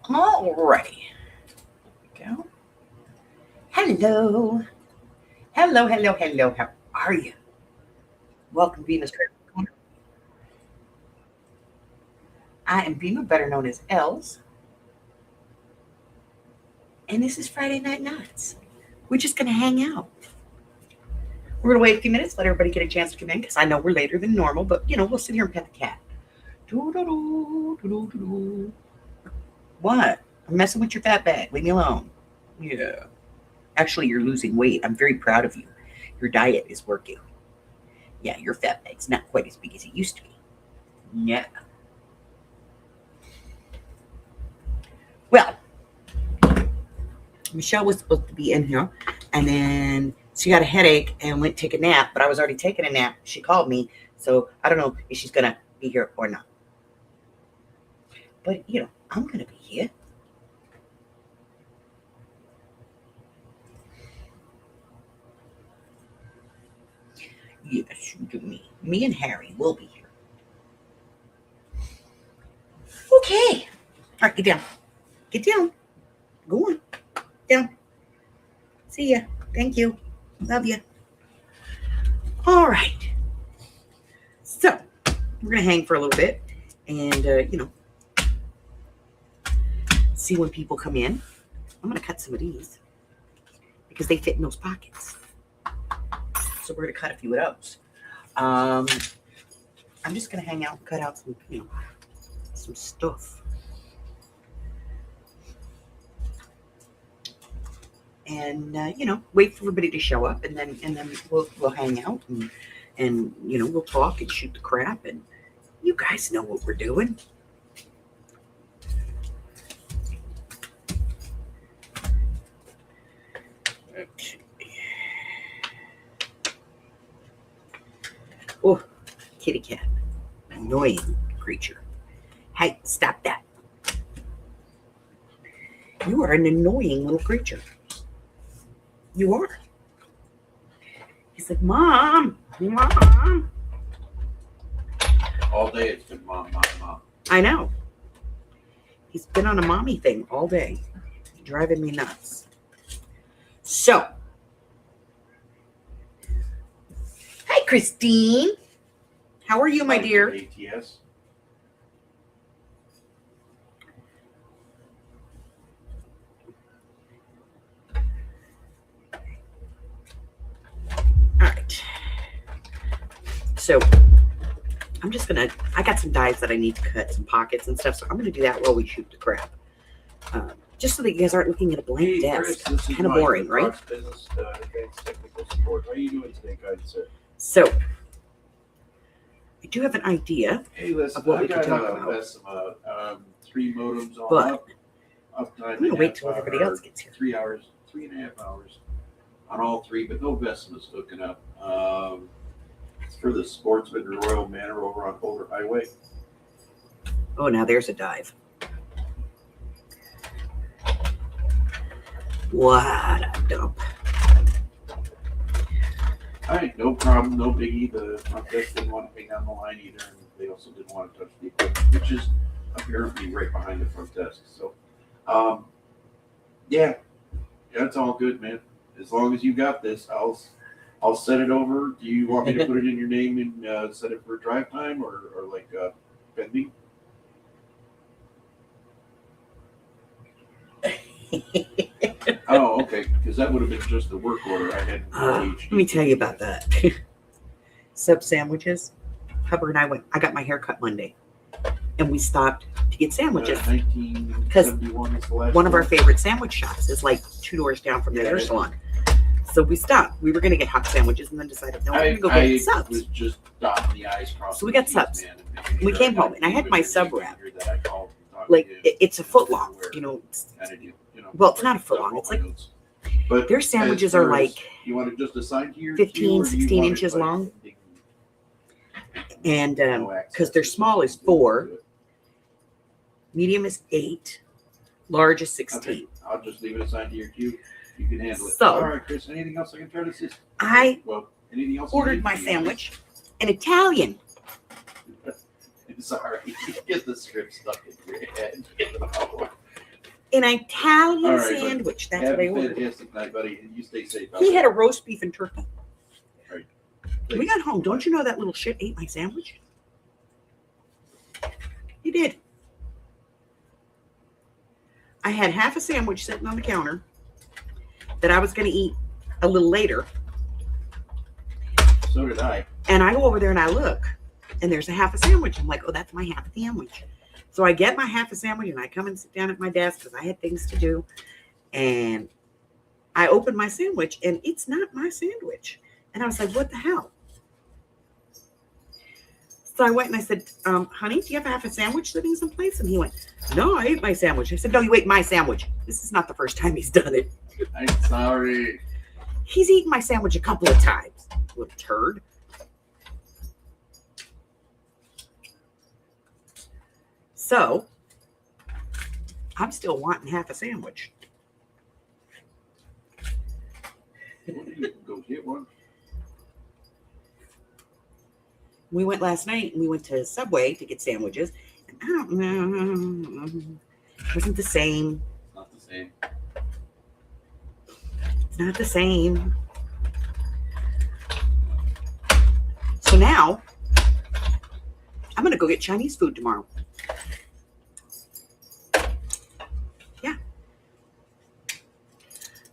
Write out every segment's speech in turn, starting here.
All righty. Go. Hello. Hello, hello, hello. How are you? Welcome to Venus Crafty Corner. I am Bima, better known as Els, and this is Friday Night Nuts. We're just going to hang out. We're going to wait a few minutes, let everybody get a chance to come in, because I know we're later than normal, but, we'll sit here and pet the cat. Doo-doo-doo, what? I'm messing with your fat bag. Leave me alone. Yeah. Actually, you're losing weight. I'm very proud of you. Your diet is working. Yeah, your fat bag's not quite as big as it used to be. Yeah. Well, Michelle was supposed to be in here, and then she got a headache and went to take a nap, but I was already taking a nap. She called me, so I don't know if she's going to be here or not. But, I'm going to be here. Yes, you do me. Me and Harry will be here. Okay. All right, get down. Get down. Go on. Down. See ya. Thank you. Love you. All right. So, we're going to hang for a little bit and, see when people come in. I'm going to cut some of these because they fit in those pockets. So we're going to cut a few of those. I'm just going to hang out and cut out some, some stuff. And, wait for everybody to show up, and then we'll hang out and we'll talk and shoot the crap, and you guys know what we're doing. Okay. Oh, kitty cat. Annoying creature. Hey, stop that. You are an annoying little creature. You are. He's like, Mom. All day it's been mom. I know. He's been on a mommy thing all day. Driving me nuts. So. Hi, Christine. How are you, my dear? ATS. All right. So I'm just gonna, I got some dies that I need to cut, some pockets and stuff. So I'm gonna do that while we shoot the crap. Just so that you guys aren't looking at a blank desk. Kind of boring, right? Business, advanced technical support. How are you doing today, guys? So I do have an idea. Hey, listen, of what I we can got talk about. about 3 modems on But uptime. I'm gonna wait till everybody else gets here. 3 hours, 3.5 hours on all 3, but no Vestimus hooking up. It's for the Sportsman Royal Manor over on Boulder Highway. Oh, now there's a dive. What a dump. All right, no problem, no biggie. The front desk didn't want to hang on the line either, and they also didn't want to touch the equipment, which is apparently right behind the front desk. So, yeah, it's all good, man. As long as you got this, I'll send it over. Do you want me to put it in your name and set it for drive time or like pending? Oh, okay, because that would have been just the work order I had. Let me tell you about that. Sub sandwiches. Hubbard and I got my hair cut Monday, and we stopped to get sandwiches. 1971 is the last one of our favorite sandwich shops is like 2 doors down from the hair salon. So we stopped. We were going to get hot sandwiches and then decided, no, we're going to go get subs. Was just dotting the i's so we got subs. We came home, and I had my sub wrap. Like, it's a foot long, Well, it's not a foot long. It's like, but their sandwiches are like you want to just assign to your 15, 16 inches long. And because their small is 4, medium is 8, large is 16. Okay. I'll just leave it assigned to your queue. You can handle it. So, all right, Chris, anything else I can try to assist? Anything else ordered my sandwich in Italian. Sorry, get the script stuck in your head. An Italian All right, sandwich. That's Have what I a ordered. fantastic night, buddy, and you stay safe. He had a roast beef and turkey. Right. We got home. Don't you know that little shit ate my sandwich? He did. I had half a sandwich sitting on the counter that I was going to eat a little later. So did I. And I go over there and I look, and there's a half a sandwich. I'm like, oh, that's my half a sandwich. So I get my half a sandwich and I come and sit down at my desk because I had things to do. And I open my sandwich and it's not my sandwich. And I was like, what the hell? So I went and I said, honey, do you have half a sandwich sitting someplace? And he went, no, I ate my sandwich. I said, no, you ate my sandwich. This is not the first time he's done it. I'm sorry. He's eaten my sandwich a couple of times. Little turd. So I'm still wanting half a sandwich. Well, you can go get one. We went last night and we went to Subway to get sandwiches. And I don't know. It wasn't the same. Not the same. It's not the same. So now I'm going to go get Chinese food tomorrow. Yeah.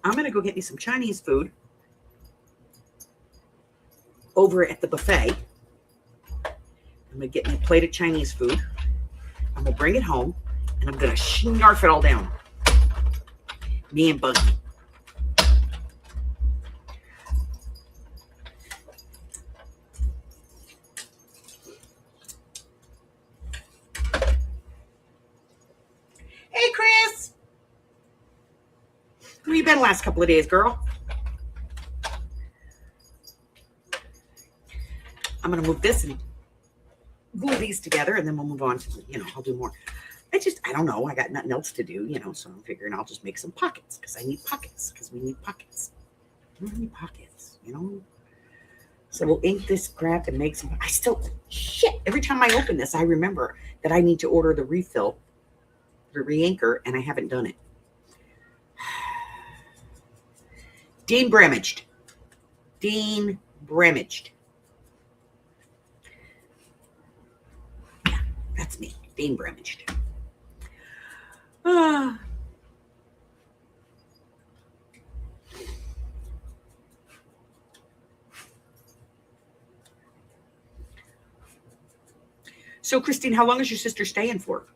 I'm going to go get me some Chinese food over at the buffet. I'm going to get me a plate of Chinese food. I'm going to bring it home, and I'm going to snarf it all down. Me and Buggy. Hey, Chris. Where you been the last couple of days, girl? I'm going to move this and glue these together, and then we'll move on to, I'll do more. I don't know. I got nothing else to do, so I'm figuring I'll just make some pockets because I need pockets because we need pockets. We need pockets, So we'll ink this crap and make some. Every time I open this, I remember that I need to order the refill, the re-inker, and I haven't done it. Dean Bremaged. That's me, Dean Bremaged. So, Christine, how long is your sister staying for?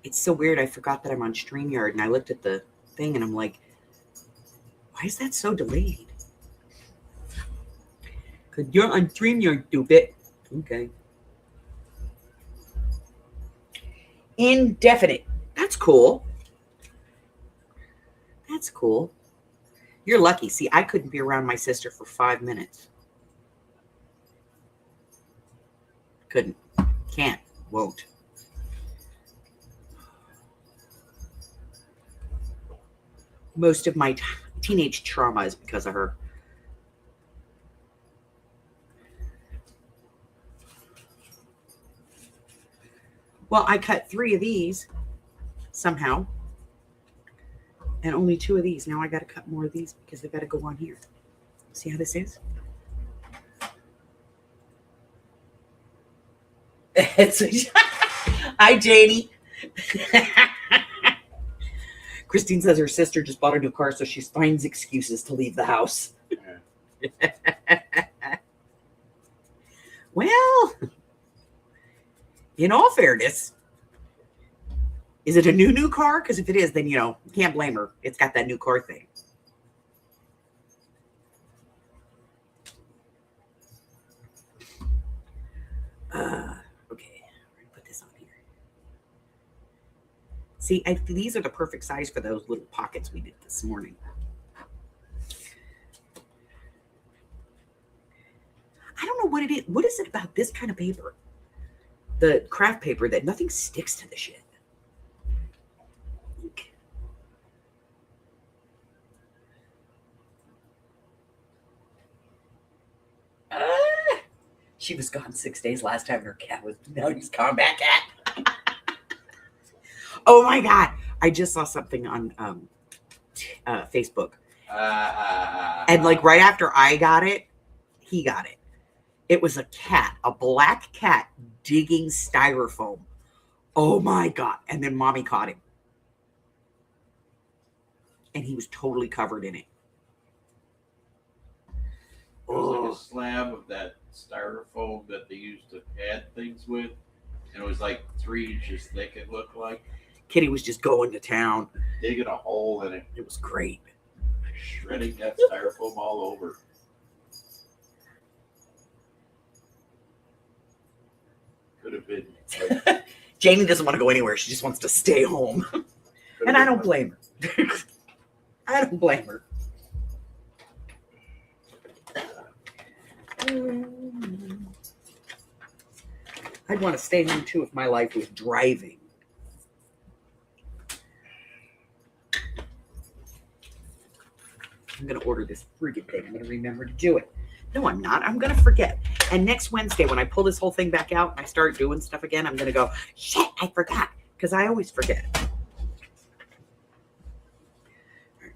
It's so weird. I forgot that I'm on StreamYard, and I looked at the thing, and I'm like, why is that so delayed? Because you're on StreamYard, stupid. Okay. Indefinite. That's cool. That's cool. You're lucky. See, I couldn't be around my sister for 5 minutes. Couldn't. Can't. Won't. Most of my teenage trauma is because of her. Well, I cut 3 of these somehow, and only 2 of these. Now I got to cut more of these because they got to go on here. See how this is? Hi, Janie. Christine says her sister just bought a new car, so she finds excuses to leave the house. Yeah. Well, in all fairness, is it a new car? Because if it is, then, you can't blame her. It's got that new car thing. Okay, we're going to put this on here. See, these are the perfect size for those little pockets we did this morning. I don't know what it is. What is it about this kind of paper the craft paper that nothing sticks to the shit. She was gone 6 days last time her cat was. Now he's combat cat. Oh my God. I just saw something on Facebook. And like right after I got it, he got it. It was a cat, a black cat digging styrofoam. Oh my God. And then mommy caught him. And he was totally covered in it. It was like a slab of that styrofoam that they used to pad things with. And it was like 3 inches thick, it looked like. Kitty was just going to town. Digging a hole in it. It was great. Shredding that styrofoam all over. Could have been. Like, Jamie doesn't want to go anywhere. She just wants to stay home. And I don't blame her. I don't blame her. I'd want to stay home too if my life was driving. I'm going to order this friggin' thing. I'm going to remember to do it. No, I'm not. I'm going to forget. And next Wednesday, when I pull this whole thing back out and I start doing stuff again, I'm going to go, shit, I forgot. Because I always forget. Right.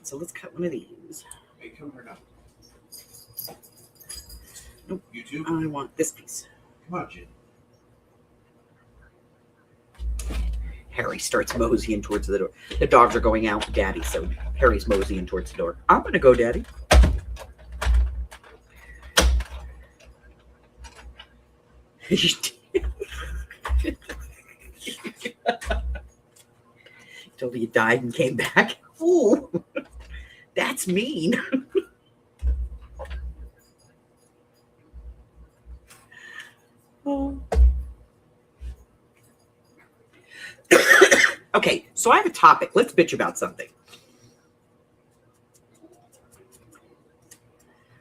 So let's cut one of these. Hey, come here now. Nope. You too? I want this piece. Come on, Jen. Harry starts moseying towards the door. The dogs are going out with Daddy, so Harry's moseying towards the door. I'm going to go, Daddy. Told you died and came back. Ooh, that's mean. Oh. Okay, so I have a topic. Let's bitch about something.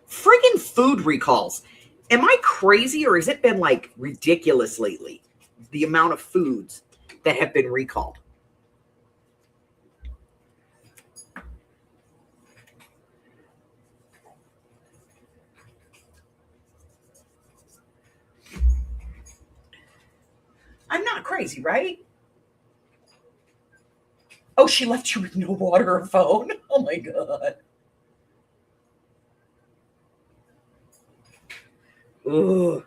Friggin' food recalls. Am I crazy or has it been like ridiculous lately? The amount of foods that have been recalled. I'm not crazy, right? Oh, she left you with no water or phone? Oh my God. Ugh.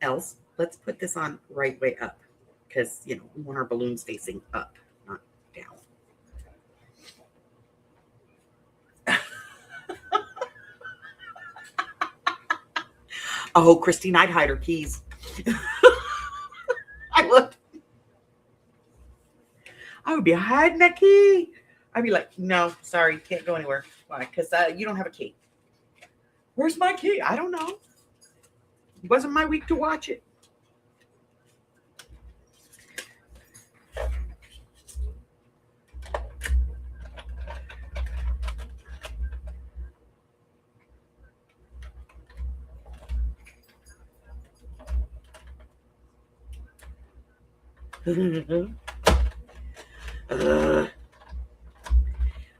Else, let's put this on right way up because, you know, we want our balloons facing up, not down. Oh, Christine, I'd hide her keys. I looked. I would be hiding that key. I'd be like, no, sorry, can't go anywhere. Why? Because you don't have a key. Where's my key? I don't know. It wasn't my week to watch it.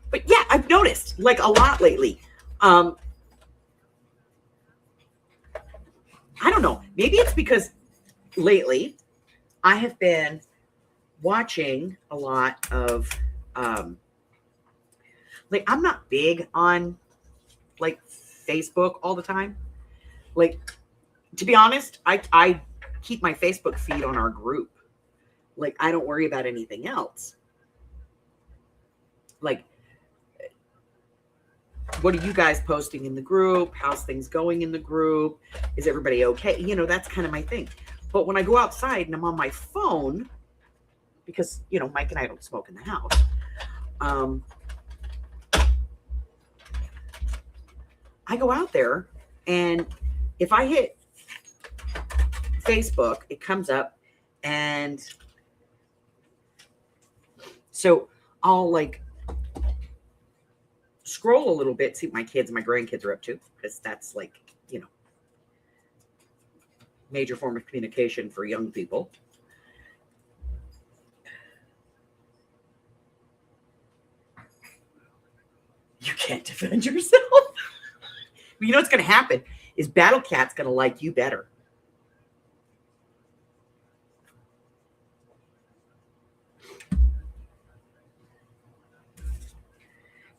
But yeah, I've noticed like a lot lately. I don't know. Maybe it's because lately I have been watching a lot of like I'm not big on like Facebook all the time. Like to be honest, I keep my Facebook feed on our group. Like I don't worry about anything else. Like what are you guys posting in the group? How's things going in the group? Is everybody okay? You know, that's kind of my thing. But when I go outside and I'm on my phone, because, you know, Mike and I don't smoke in the house, I go out there and if I hit Facebook, it comes up and so I'll like scroll a little bit, see what my kids and my grandkids are up to, because that's like, you know, major form of communication for young people. You can't defend yourself. You know what's going to happen is Battle Cat's going to like you better.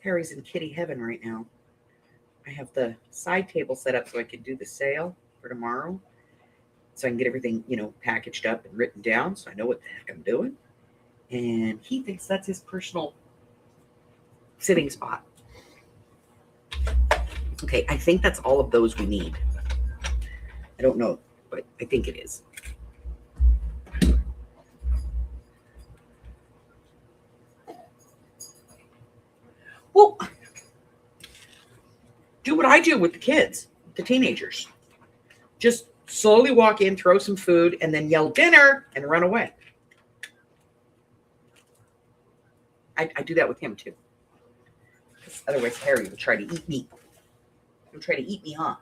Harry's in kitty heaven right now. I have the side table set up so I can do the sale for tomorrow. So I can get everything, packaged up and written down so I know what the heck I'm doing. And he thinks that's his personal sitting spot. Okay, I think that's all of those we need. I don't know, but I think it is. Well, do what I do with the kids, the teenagers. Just slowly walk in, throw some food, and then yell dinner and run away. I do that with him too. Because otherwise Harry will try to eat me. He'll try to eat me, huh?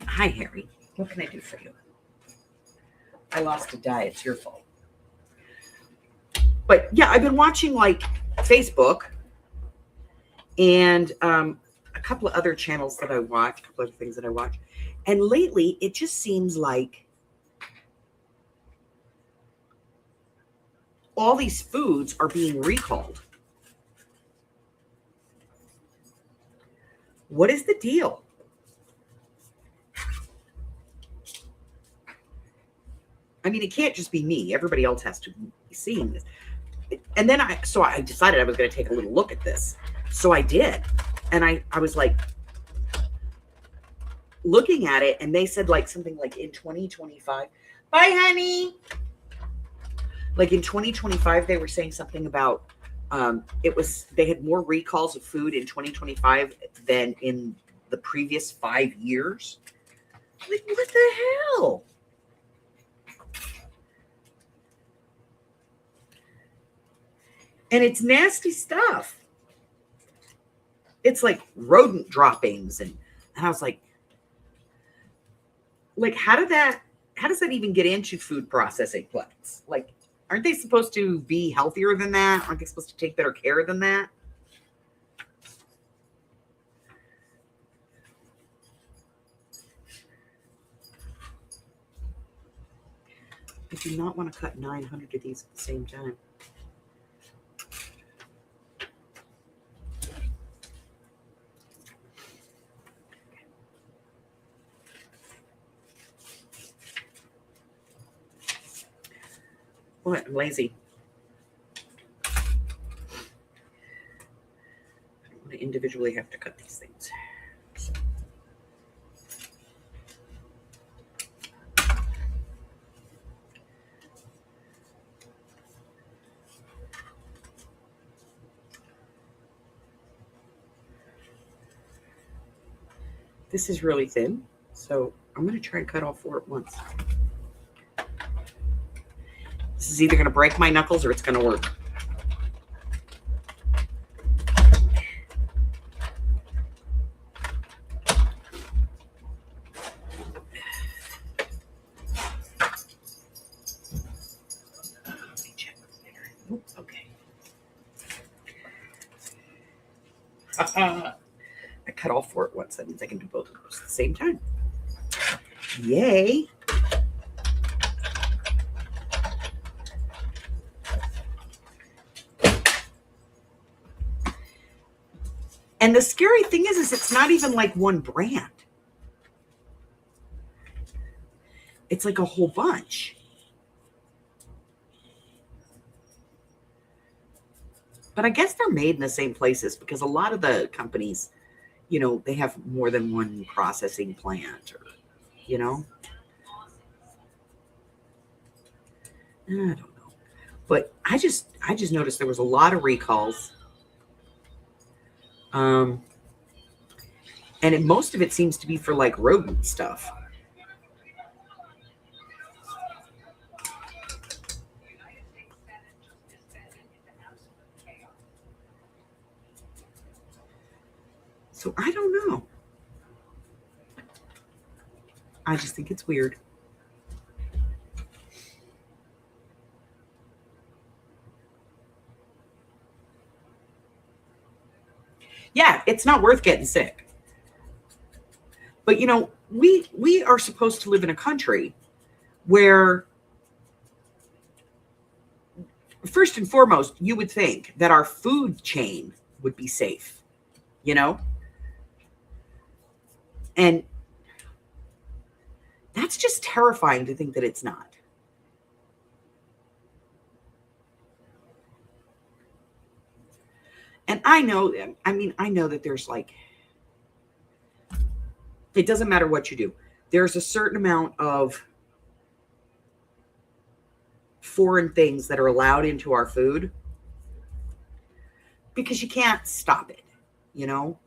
Hi, Harry. What can I do for you? I lost a die. It's your fault. But yeah, I've been watching like Facebook and a couple of other channels that I watch, a couple of things that I watch. And lately, it just seems like all these foods are being recalled. What is the deal? I mean, it can't just be me. Everybody else has to be seeing this. And then I decided I was going to take a little look at this. So I did. And I was like looking at it, and they said like something like in 2025. Bye, honey. Like in 2025, they were saying something about they had more recalls of food in 2025 than in the previous 5 years. Like, what the hell? And it's nasty stuff. It's like rodent droppings. And I was like, how does that even get into food processing plants? Like, aren't they supposed to be healthier than that? Aren't they supposed to take better care than that? I do not want to cut 900 of these at the same time. What? I'm lazy. I don't want to individually have to cut these things. So. This is really thin, so I'm going to try and cut all 4 at once. This is either going to break my knuckles or it's going to work. Okay. I cut all 4 at once. That means I can do both of those at the same time. Yay. And the scary thing is it's not even like one brand. It's like a whole bunch. But I guess they're made in the same places because a lot of the companies, they have more than one processing plant or, I don't know. But I just noticed there was a lot of recalls. And most of it seems to be for like rodent stuff. So I don't know. I just think it's weird. Yeah, it's not worth getting sick. But you know, we are supposed to live in a country where, first and foremost, you would think that our food chain would be safe, you know? And that's just terrifying to think that it's not. And I know that there's like, it doesn't matter what you do. There's a certain amount of foreign things that are allowed into our food because you can't stop it, you know?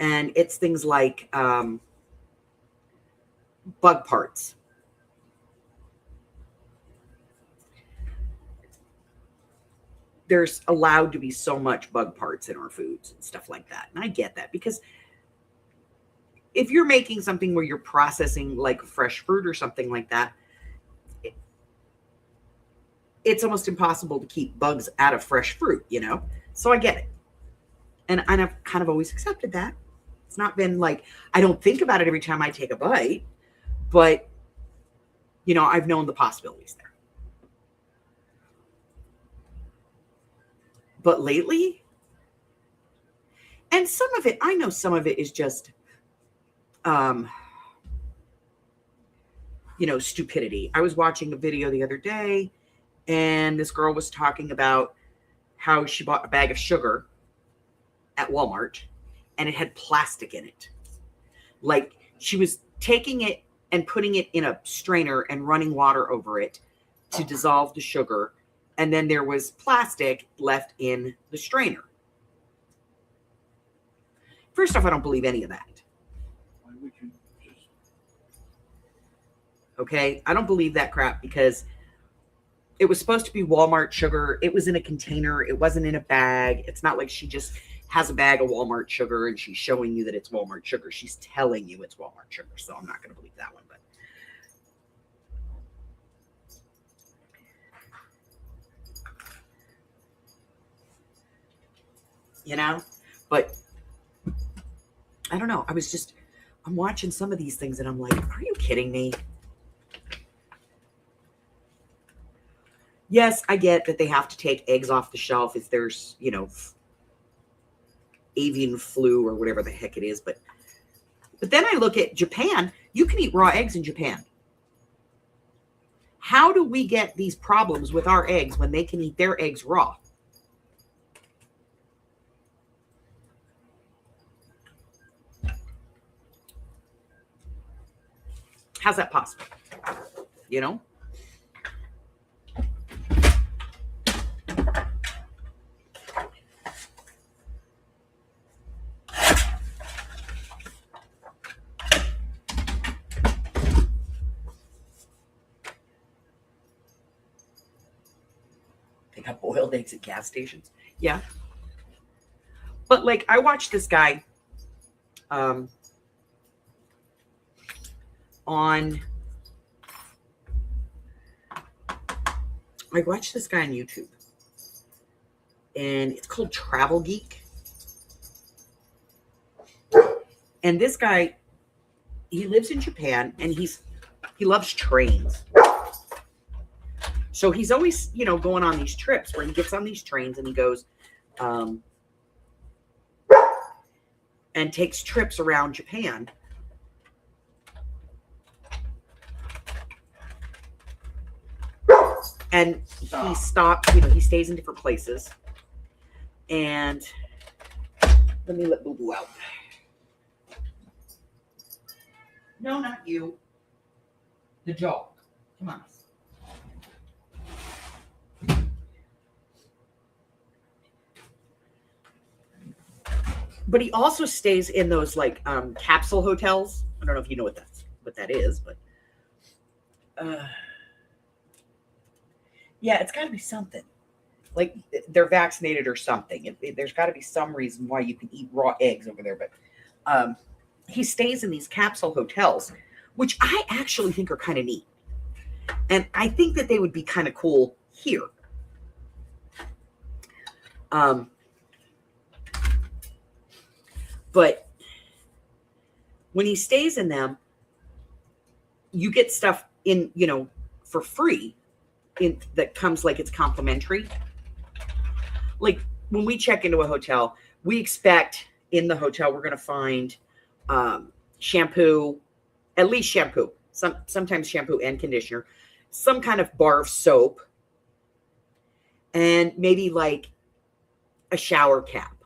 And it's things like bug parts. There's allowed to be so much bug parts in our foods and stuff like that. And I get that because if you're making something where you're processing like fresh fruit or something like that, it's almost impossible to keep bugs out of fresh fruit, you know? So I get it. And I've kind of always accepted that. It's not been like, I don't think about it every time I take a bite, but, you know, I've known the possibilities there. But lately, and some of it, I know some of it is just, you know, stupidity. I was watching a video the other day, and this girl was talking about how she bought a bag of sugar at Walmart, and it had plastic in it. Like she was taking it and putting it in a strainer and running water over it to dissolve the sugar. And then there was plastic left in the strainer. First off, I don't believe any of that. Why would you just... Okay? I don't believe that crap because it was supposed to be Walmart sugar. It was in a container. It wasn't in a bag. It's not like she just has a bag of Walmart sugar and she's showing you that it's Walmart sugar. She's telling you it's Walmart sugar. So I'm not going to believe that one. But you know, but I don't know. I'm watching some of these things and I'm like, are you kidding me? Yes, I get that they have to take eggs off the shelf if there's, you know, avian flu or whatever the heck it is. But then I look at Japan. You can eat raw eggs in Japan. How do we get these problems with our eggs when they can eat their eggs raw? How's that possible? You know? They got boiled eggs at gas stations. Yeah. But like I watched this guy on YouTube, and it's called Travel Geek. And this guy, he lives in Japan, and he loves trains. So he's always, you know, going on these trips where he gets on these trains and he goes and takes trips around Japan. And he stops, you know, he stays in different places. And let me let Boo Boo out. No, not you. The dog. Come on. But he also stays in those like capsule hotels. I don't know if you know what that is, but yeah, it's got to be something. Like they're vaccinated or something. There's got to be some reason why you can eat raw eggs over there. But he stays in these capsule hotels, which I actually think are kind of neat. And I think that they would be kind of cool here. But when he stays in them, you get stuff in, for free that comes like it's complimentary. Like when we check into a hotel, we expect in the hotel we're going to find shampoo, at least shampoo, sometimes shampoo and conditioner, some kind of bar of soap, and maybe like a shower cap.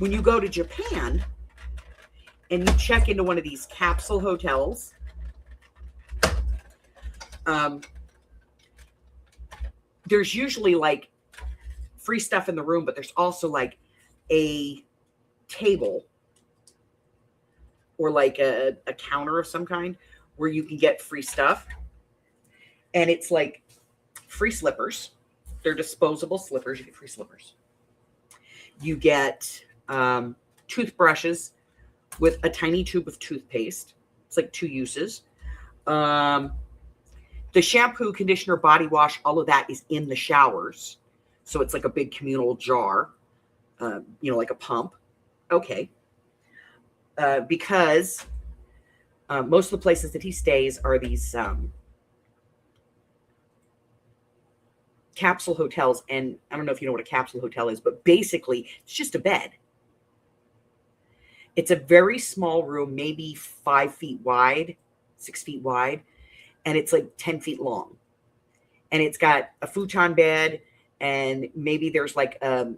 When you go to Japan and you check into one of these capsule hotels, there's usually like free stuff in the room, but there's also like a table or like a counter of some kind where you can get free stuff. And it's like free slippers. They're disposable slippers. You get free slippers. You get toothbrushes with a tiny tube of toothpaste. It's like 2 uses. The shampoo, conditioner, body wash, all of that is in the showers. So it's like a big communal jar, like a pump. Okay. Because most of the places that he stays are these capsule hotels. And I don't know if you know what a capsule hotel is, but basically it's just a bed. It's a very small room, maybe 5 feet wide, 6 feet wide. And it's like 10 feet long. And it's got a futon bed, and maybe there's like a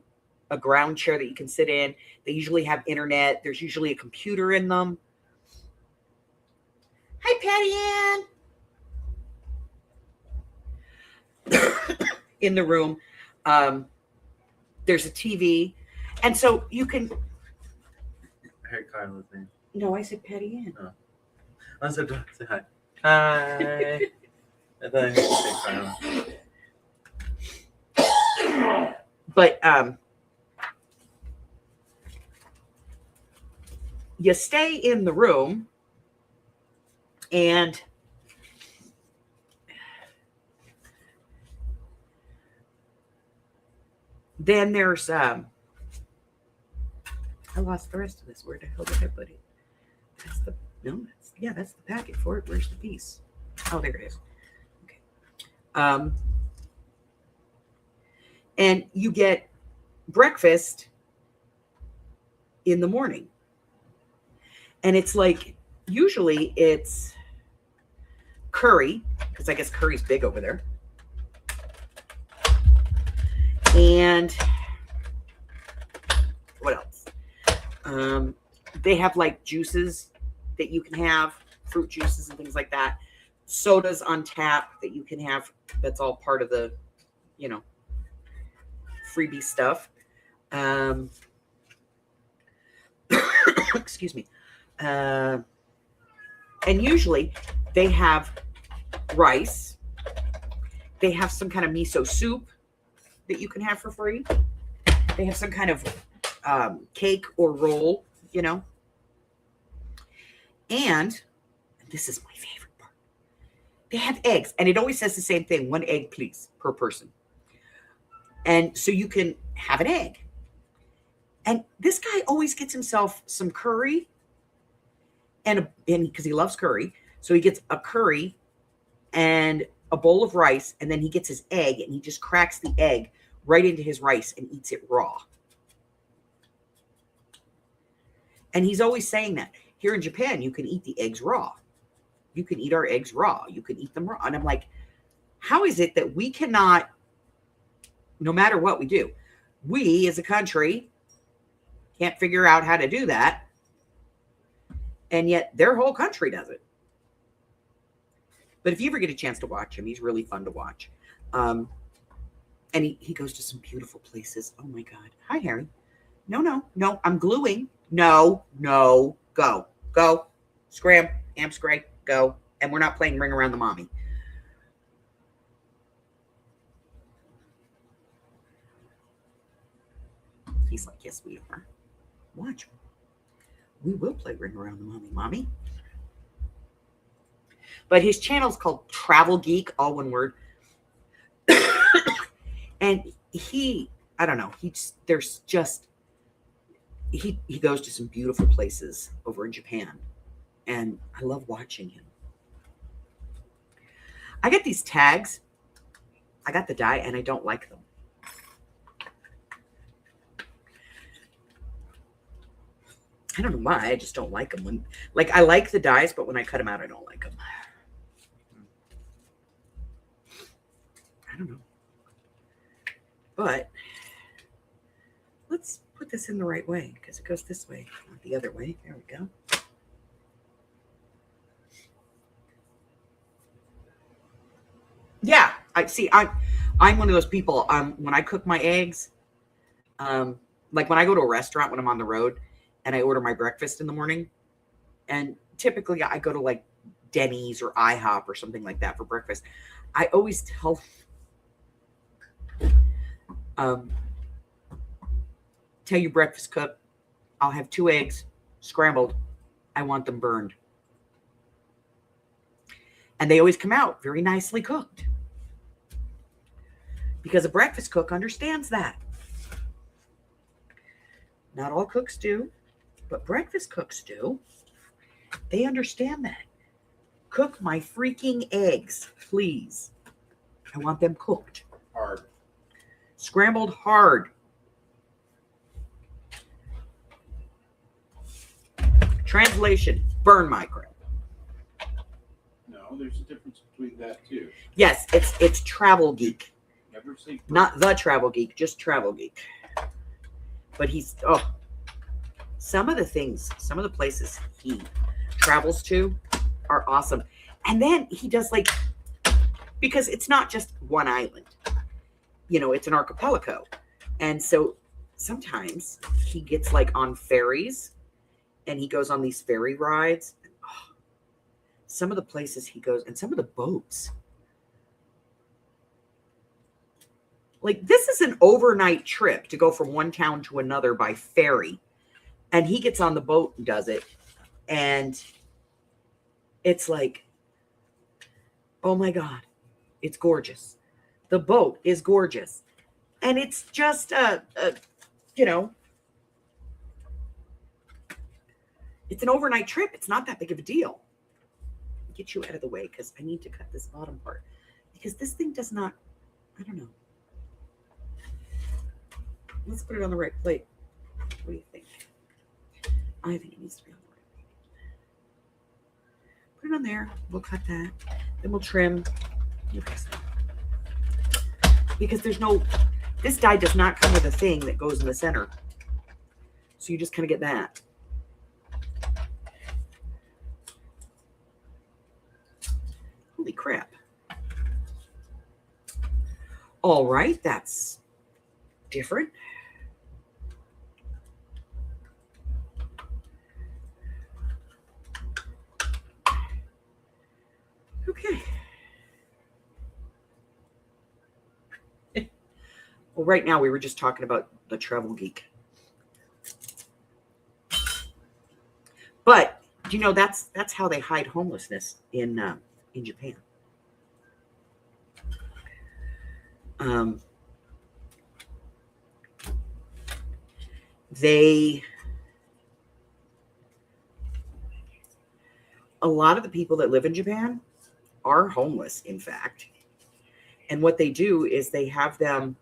ground chair that you can sit in. They usually have internet. There's usually a computer in them. Hi, Patty Ann. In the room. There's a TV. And so you can... Hey, Kyle with me. No, I said Patty Ann. Oh. I said, say hi. Hi. I thought I said Kyle. But you stay in the room, and then there's I lost the rest of this. Where the hell did I put it? That's the packet for it. Where's the piece? Oh, there it is. Okay. And you get breakfast in the morning. And it's like, usually it's curry, because I guess curry's big over there. And what else? They have like juices that you can have, fruit juices and things like that. Sodas on tap that you can have. That's all part of the, freebie stuff. Excuse me. And usually they have rice. They have some kind of miso soup that you can have for free. They have some kind of cake or roll, And this is my favorite part. They have eggs, and it always says the same thing: 1 egg, please, per person. And so you can have an egg. And this guy always gets himself some curry, and because he loves curry, so he gets a curry and a bowl of rice, and then he gets his egg, and he just cracks the egg right into his rice and eats it raw. And he's always saying that. Here in Japan, you can eat the eggs raw. You can eat our eggs raw. You can eat them raw. And I'm like, how is it that we cannot, no matter what we do, we as a country can't figure out how to do that, and yet their whole country does it? But if you ever get a chance to watch him, he's really fun to watch. And he goes to some beautiful places. Oh my God. Hi, Harry. No. I'm gluing. No. Go. Scram. Amps gray. Go. And we're not playing Ring Around the Mommy. He's like, yes, we are. Watch. We will play Ring Around the Mommy. But his channel's called Travel Geek, all one word. And I don't know, he goes to some beautiful places over in Japan. And I love watching him. I get these tags. I got the die and I don't like them. I don't know why. I just don't like them. I like the dies, but when I cut them out, I don't like them. I don't know. But let's put this in the right way because it goes this way, not the other way. There we go. Yeah, I'm one of those people. When I cook my eggs, like when I go to a restaurant when I'm on the road and I order my breakfast in the morning, and typically I go to like Denny's or IHOP or something like that for breakfast. I always tell your breakfast cook, I'll have 2 eggs scrambled. I want them burned. And they always come out very nicely cooked. Because a breakfast cook understands that. Not all cooks do, but breakfast cooks do. They understand that. Cook my freaking eggs, please. I want them cooked. Hard. Scrambled hard. Translation, burn my crap. No, there's a difference between that too. Yes, it's Travel Geek. Never say Not the Travel Geek, just Travel Geek. But some of the places he travels to are awesome. And then he does because it's not just one island. It's an archipelago. And so sometimes he gets on ferries and he goes on these ferry rides. Some of the places he goes and some of the boats. This is an overnight trip to go from one town to another by ferry. And he gets on the boat and does it. And it's oh my God, it's gorgeous. The boat is gorgeous. And it's just, it's an overnight trip. It's not that big of a deal. Get you out of the way because I need to cut this bottom part. Because this thing does not, I don't know. Let's put it on the right plate. What do you think? I think it needs to be on the right plate. Put it on there. We'll cut that. Then we'll trim. Because this die does not come with a thing that goes in the center. So you just kind of get that. Holy crap. All right, that's different. Okay. Well, right now we were just talking about the Travel Geek. But that's how they hide homelessness in Japan. A lot of the people that live in Japan are homeless, in fact. And what they do is they have them,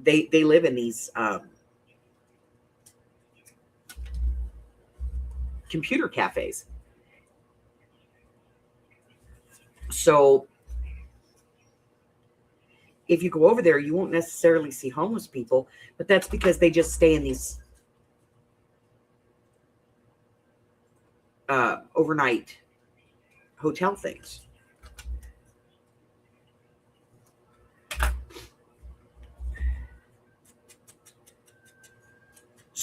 they live in these computer cafes. So if you go over there, you won't necessarily see homeless people, but that's because they just stay in these overnight hotel things.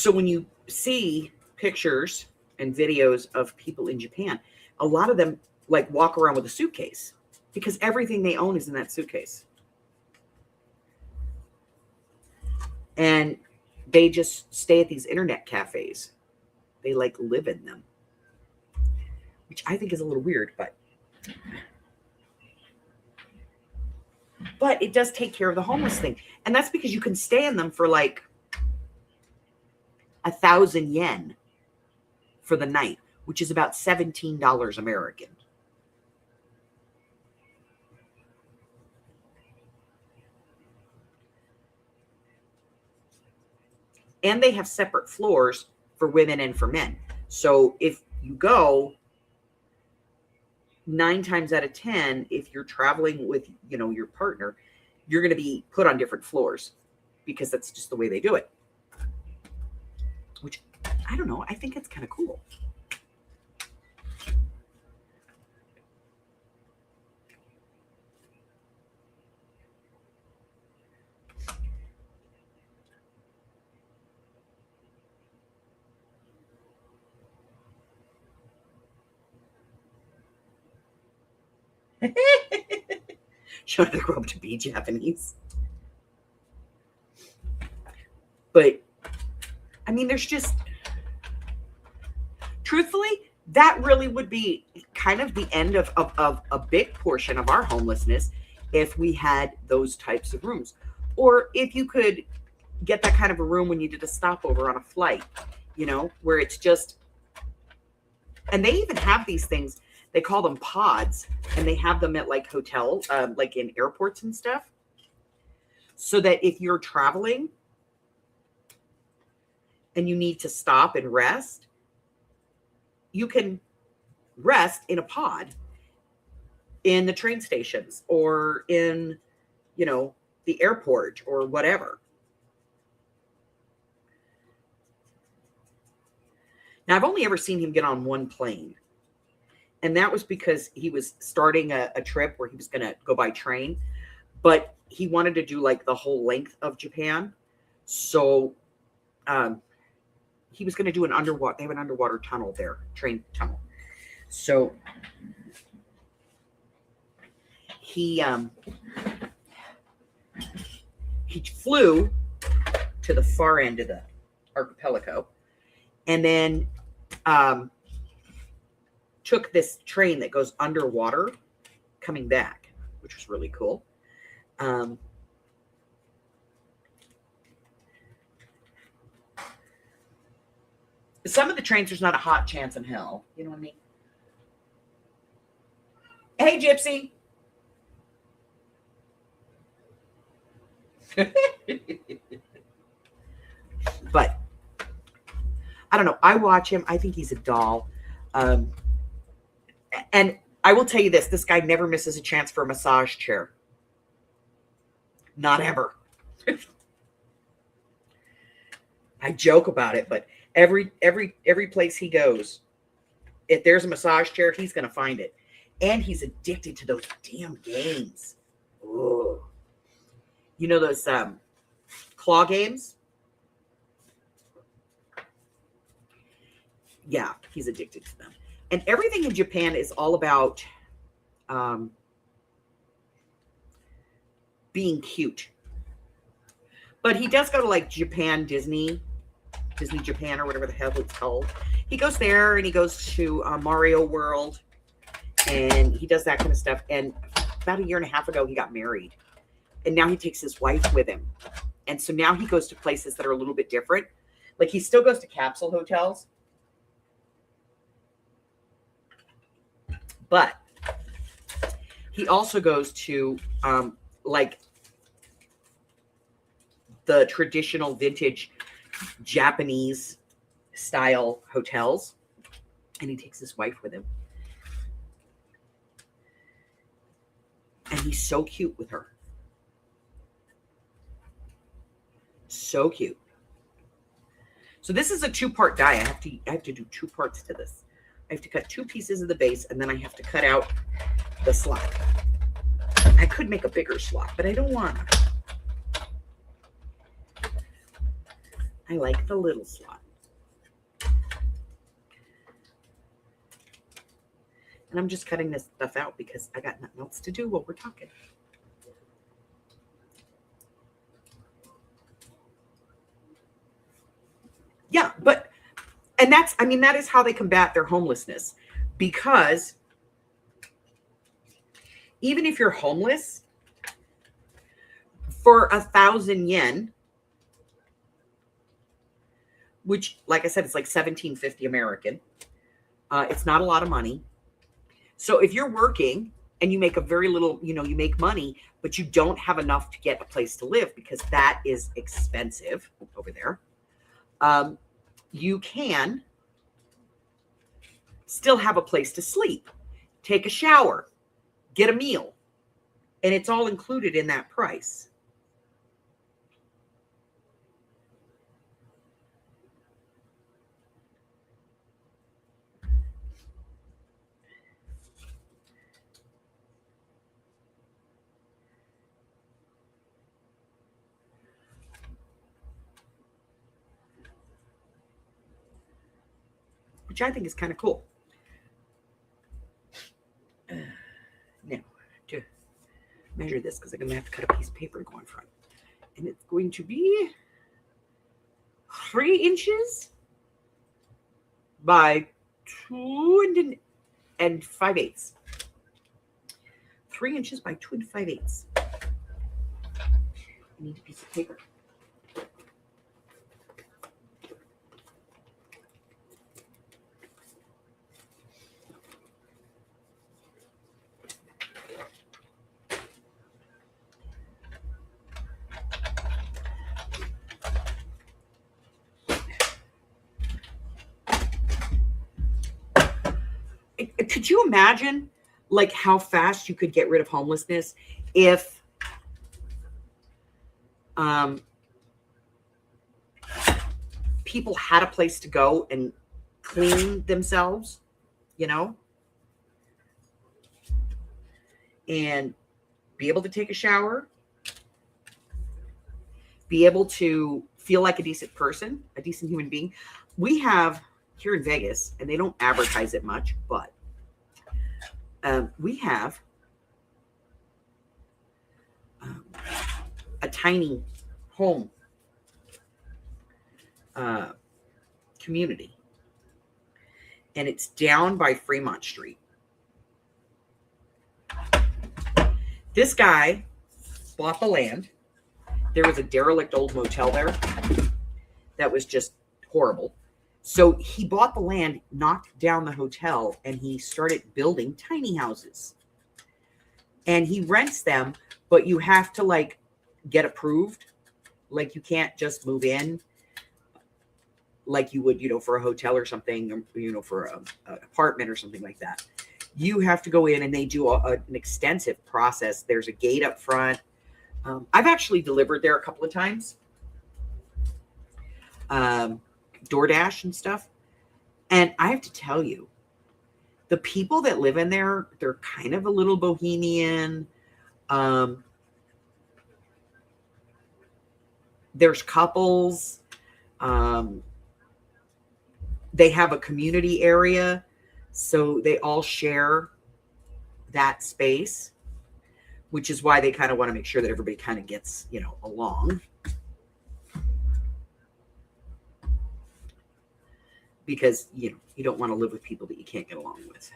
So when you see pictures and videos of people in Japan, a lot of them like walk around with a suitcase because everything they own is in that suitcase. And they just stay at these internet cafes. They like live in them, which I think is a little weird, but it does take care of the homeless thing. And that's because you can stay in them for like 1,000 yen for the night, which is about $17 American. And they have separate floors for women and for men. So if you go 9 times out of 10, if you're traveling with, your partner, you're going to be put on different floors because that's just the way they do it. Which, I don't know, I think it's kind of cool. She wanted to grow up to be Japanese. But, I mean, there's just, truthfully, that really would be kind of the end of a big portion of our homelessness if we had those types of rooms. Or if you could get that kind of a room when you did a stopover on a flight, where it's just, and they even have these things, they call them pods, and they have them at like hotels, like in airports and stuff. So that if you're traveling and you need to stop and rest, you can rest in a pod in the train stations or in, the airport or whatever. Now, I've only ever seen him get on one plane. And that was because he was starting a trip where he was going to go by train. But he wanted to do like the whole length of Japan. So he was going to do they have an underwater tunnel there, train tunnel. So he flew to the far end of the archipelago and then took this train that goes underwater coming back, which was really cool. Some of the trains, there's not a hot chance in hell. You know what I mean? Hey, Gypsy. But I don't know. I watch him. I think he's a doll. And I will tell you this guy never misses a chance for a massage chair. Not ever. I joke about it, but every place he goes, if there's a massage chair, he's going to find it. And he's addicted to those damn games. Ugh. You know those claw games? Yeah, he's addicted to them. And everything in Japan is all about being cute. But he does go to like Disney Japan or whatever the hell it's called. He goes there and he goes to Mario World and he does that kind of stuff. And about 1.5 years ago, he got married. And now he takes his wife with him. And so now he goes to places that are a little bit different. Like he still goes to capsule hotels. But he also goes to like the traditional vintage Japanese style hotels. And he takes his wife with him. And he's so cute with her. So cute. So this is a 2-part die. I have to do 2 parts to this. I have to cut 2 pieces of the base, and then I have to cut out the slot. I could make a bigger slot, but I don't want to. I like the little slot. And I'm just cutting this stuff out because I got nothing else to do while we're talking. Yeah, and that is how they combat their homelessness. Because even if you're homeless, for 1,000 yen, which, like I said, it's like 1750 American. It's not a lot of money. So if you're working and you make a very little, you make money, but you don't have enough to get a place to live because that is expensive over there, you can still have a place to sleep, take a shower, get a meal, and it's all included in that price. Which I think is kind of cool. Now, to measure this, because I'm going to have to cut a piece of paper and go in front. And it's going to be 3 inches by 2 5/8. 3 inches by 2 5/8. I need a piece of paper. Could you imagine like how fast you could get rid of homelessness if people had a place to go and clean themselves, and be able to take a shower, be able to feel like a decent person, a decent human being. We have here in Vegas, and they don't advertise it much, but we have a tiny home community, and it's down by Fremont Street. This guy bought the land. There was a derelict old motel there that was just horrible. So he bought the land, knocked down the hotel, and he started building tiny houses. And he rents them, but you have to like get approved. Like you can't just move in like you would, for a hotel or something, or, for an apartment or something like that. You have to go in, and they do an extensive process. There's a gate up front. I've actually delivered there a couple of times. DoorDash and stuff. And I have to tell you, the people that live in there, they're kind of a little bohemian. There's couples. They have a community area, so they all share that space, which is why they kind of want to make sure that everybody kind of gets, along. Because, you don't want to live with people that you can't get along with.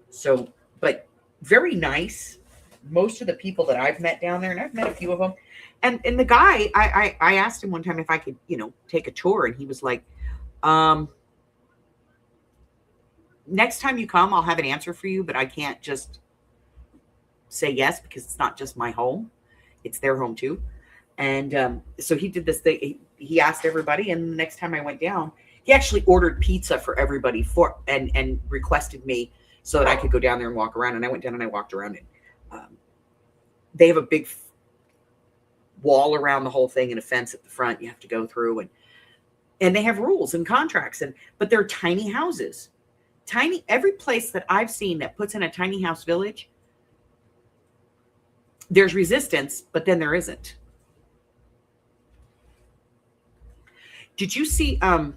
So, but very nice. Most of the people that I've met down there, and I've met a few of them, and the guy, I asked him one time if I could, take a tour, and he was like, next time you come, I'll have an answer for you, but I can't just say yes because it's not just my home. It's their home too. And so he did this thing. He asked everybody, and the next time I went down, he actually ordered pizza for everybody and requested me so that I could go down there and walk around. And I went down and I walked around, and they have a big wall around the whole thing and a fence at the front you have to go through. And And they have rules and contracts, but they're tiny houses. Every place that I've seen that puts in a tiny house village, there's resistance, but then there isn't. Did you see God,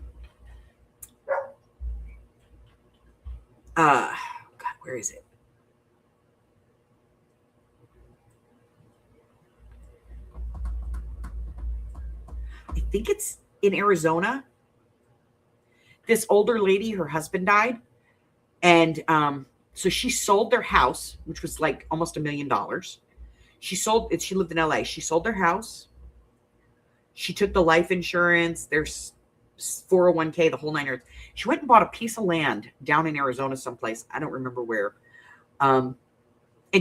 where is it? I think it's in Arizona. This older lady, her husband died. And so she sold their house, which was like almost $1 million. She lived in LA. She sold their house. She took the life insurance, there's 401k, the whole 9 yards. She went and bought a piece of land down in Arizona someplace. I don't remember where. And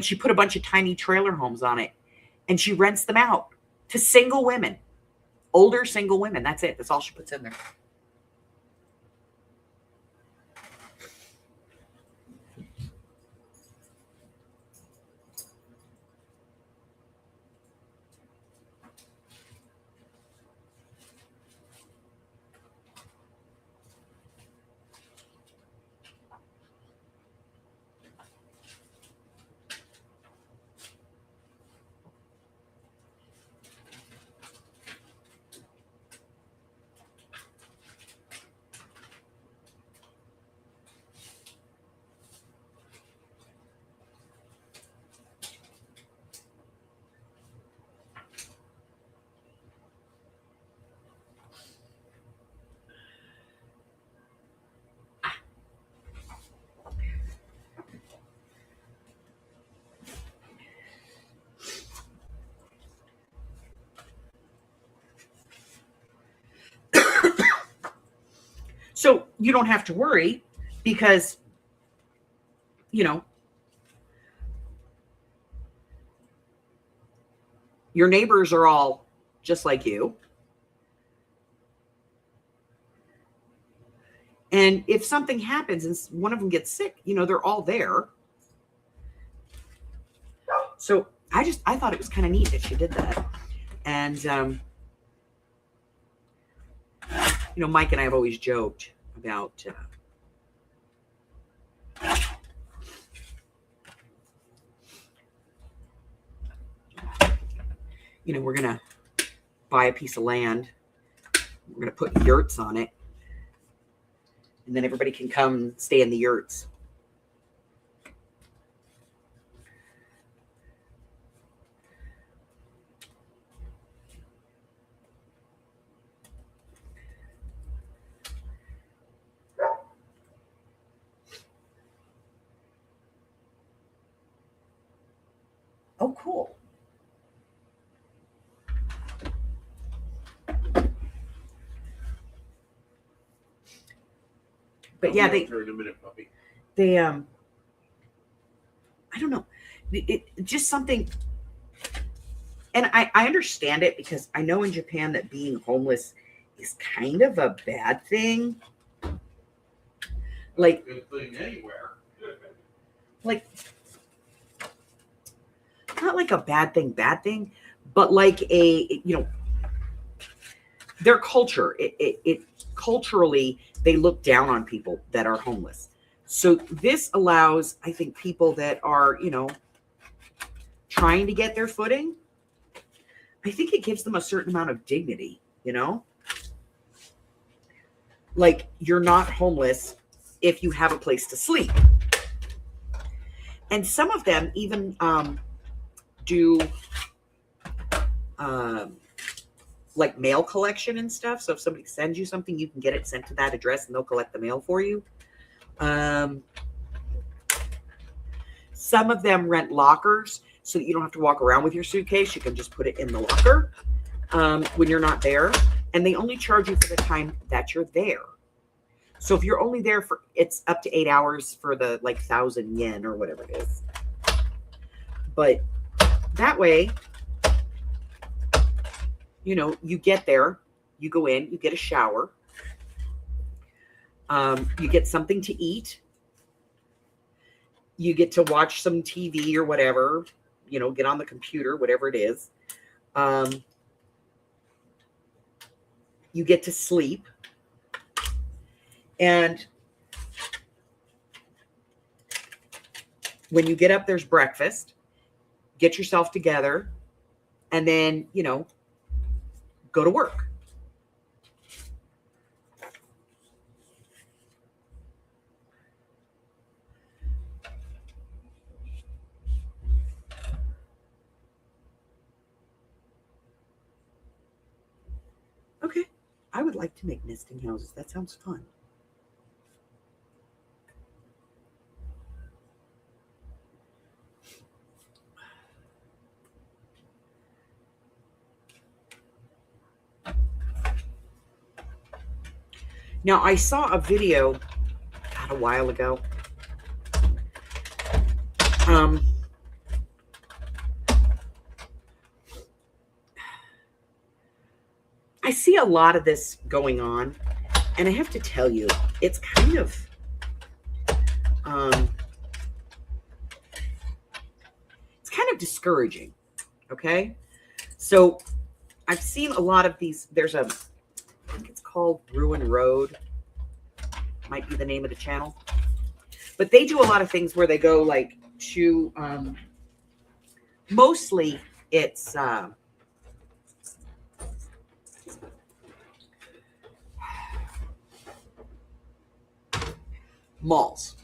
she put a bunch of tiny trailer homes on it. And she rents them out to single women, older single women. That's it. That's all she puts in there. So you don't have to worry because, your neighbors are all just like you. And if something happens and one of them gets sick, they're all there. So I thought it was kind of neat that she did that. And, Mike and I have always joked about, we're going to buy a piece of land. We're going to put yurts on it. And then everybody can come stay in the yurts. Oh, cool. But yeah, they I don't know. It just something. And I understand it because I know in Japan that being homeless is kind of a bad thing. Like, good thing anywhere. Like, not like a bad thing, but like their culture, it culturally, they look down on people that are homeless. So this allows, I think, people that are, trying to get their footing, I think it gives them a certain amount of dignity, Like, you're not homeless if you have a place to sleep. And some of them even do like mail collection and stuff. So if somebody sends you something, you can get it sent to that address and they'll collect the mail for you. Some of them rent lockers so that you don't have to walk around with your suitcase. You can just put it in the locker when you're not there. And they only charge you for the time that you're there. So if you're only there it's up to 8 hours for the 1,000 yen or whatever it is. But that way, you get there, you go in, you get a shower, you get something to eat, you get to watch some TV or whatever, get on the computer, whatever it is. You get to sleep. And when you get up, there's breakfast. Get yourself together. And then, go to work. Okay. I would like to make nesting houses. That sounds fun. Now, I saw a video a while ago. I see a lot of this going on, and I have to tell you, it's kind of discouraging. Okay, so I've seen a lot of these. There's I think it's called Ruin Road, might be the name of the channel, but they do a lot of things where they go like to mostly it's malls.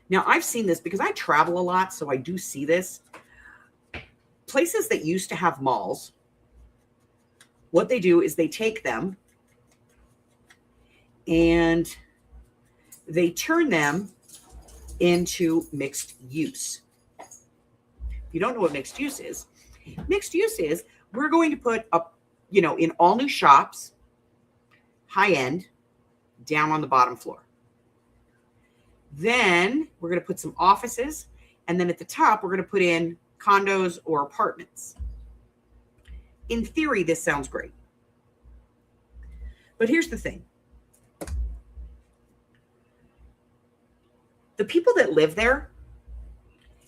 Now, I've seen this because I travel a lot, so I do see this. Places that used to have malls, what they do is they take them and they turn them into mixed use. If you don't know what mixed use is we're going to put up, in all new shops, high end, down on the bottom floor. Then we're going to put some offices, and then at the top, we're going to put in condos or apartments. In theory, this sounds great. But here's the thing. The people that live there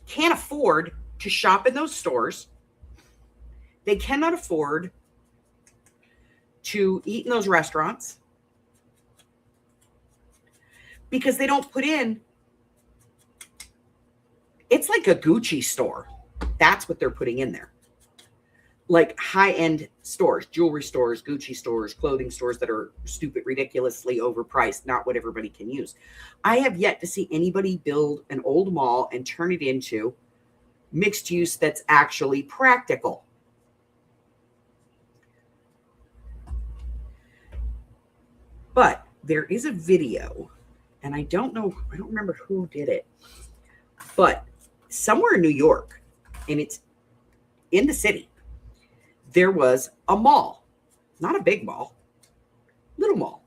can't afford to shop in those stores. They cannot afford to eat in those restaurants because they don't put in. It's like a Gucci store. That's what they're putting in there. Like high-end stores, jewelry stores, Gucci stores, clothing stores that are stupid, ridiculously overpriced, not what everybody can use. I have yet to see anybody build an old mall and turn it into mixed use that's actually practical. But there is a video, and I don't remember who did it, but somewhere in New York, and it's in the city, there was a mall, not a big mall, little mall.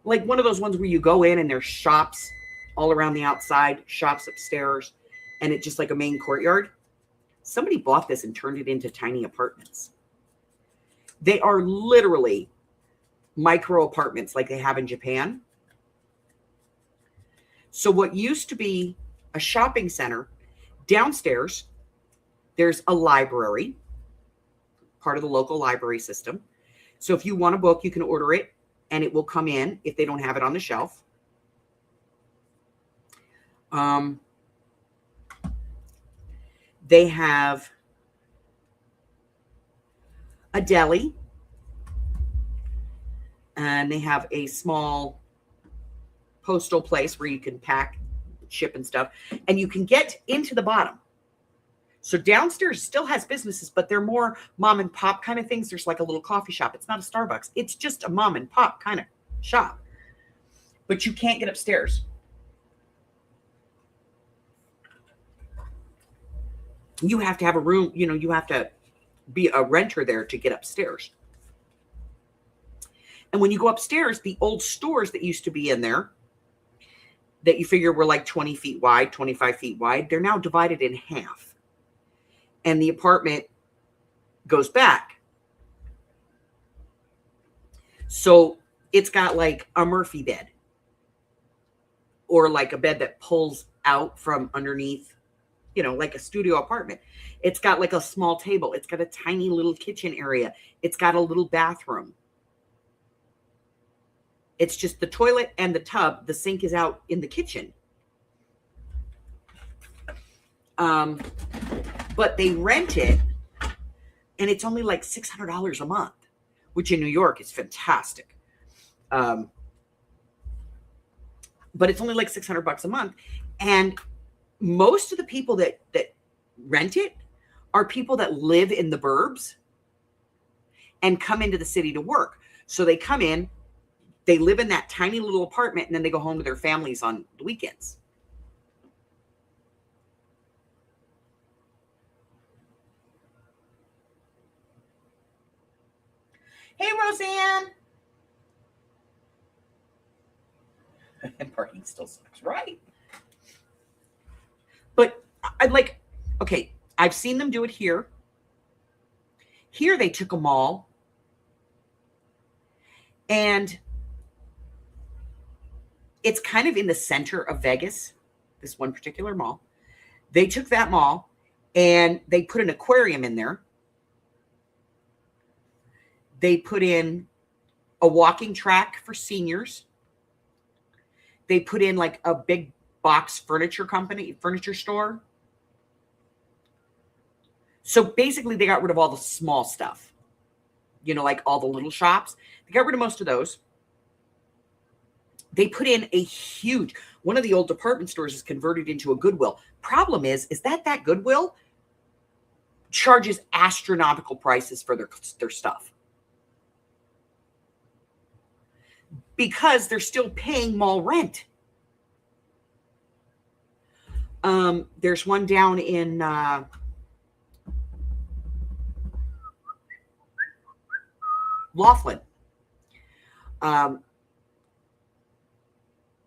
Like one of those ones where you go in and there's shops all around the outside, shops upstairs, and it's just like a main courtyard. Somebody bought this and turned it into tiny apartments. They are literally micro apartments like they have in Japan. So what used to be a shopping center, downstairs, there's a library, part of the local library system. So if you want a book, you can order it and it will come in if they don't have it on the shelf. They have a deli, and they have a small postal place where you can pack, ship and stuff, and you can get into the bottom. So downstairs still has businesses, but they're more mom and pop kind of things. There's like a little coffee shop. It's not a Starbucks. It's just a mom and pop kind of shop. But you can't get upstairs. You have to have a room, you have to be a renter there to get upstairs. And when you go upstairs, the old stores that used to be in there, that you figure were like 20 feet wide, 25 feet wide, they're now divided in half. And the apartment goes back. So it's got like a Murphy bed, or like a bed that pulls out from underneath, like a studio apartment. It's got like a small table. It's got a tiny little kitchen area. It's got a little bathroom. It's just the toilet and the tub. The sink is out in the kitchen. But they rent it, and it's only like $600 a month, which in New York is fantastic. But it's only like $600 a month. And most of the people that rent it are people that live in the burbs and come into the city to work. So they come in, they live in that tiny little apartment, and then they go home to their families on the weekends. Hey, Roseanne. And parking still sucks, right? But I'd like, okay, I've seen them do it here. Here they took a mall, and it's kind of in the center of Vegas, this one particular mall. They took that mall and they put an aquarium in there. They put in a walking track for seniors. They put in like a big box furniture store. So basically they got rid of all the small stuff, like all the little shops. They got rid of most of those. They put in a huge, one of the old department stores is converted into a Goodwill. Problem is that Goodwill charges astronomical prices for their stuff. Because they're still paying mall rent. There's one down in Laughlin.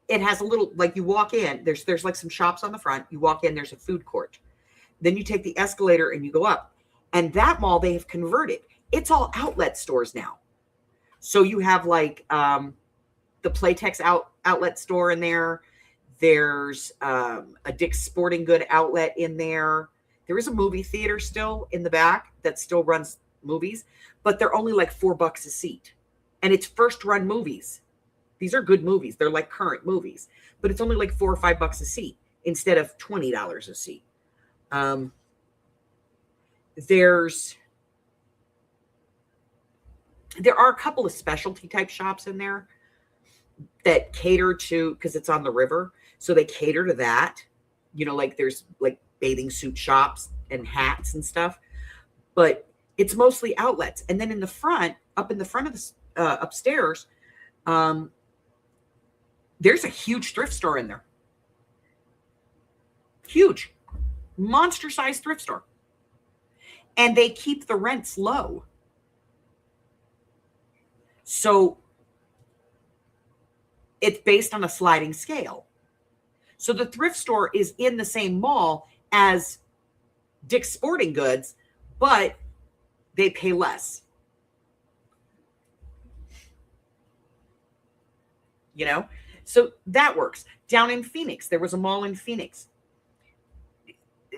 It has a little, like you walk in, there's like some shops on the front. You walk in, there's a food court. Then you take the escalator and you go up. And that mall they have converted. It's all outlet stores now. So you have like the Playtex outlet store in there. There's a Dick's Sporting Good outlet in there. There is a movie theater still in the back that still runs movies, but they're only like $4 a seat. And it's first run movies. These are good movies. They're like current movies, but it's only like $4 or $5 a seat instead of $20 a seat. There are a couple of specialty type shops in there that cater to, because it's on the river. So they cater to that, like there's like bathing suit shops and hats and stuff, but it's mostly outlets. And then in the front, up in the front of the upstairs, there's a huge thrift store in there. Huge, monster sized thrift store. And they keep the rents low. So it's based on a sliding scale. So the thrift store is in the same mall as Dick's Sporting Goods, but they pay less. So that works. Down in Phoenix, there was a mall in Phoenix.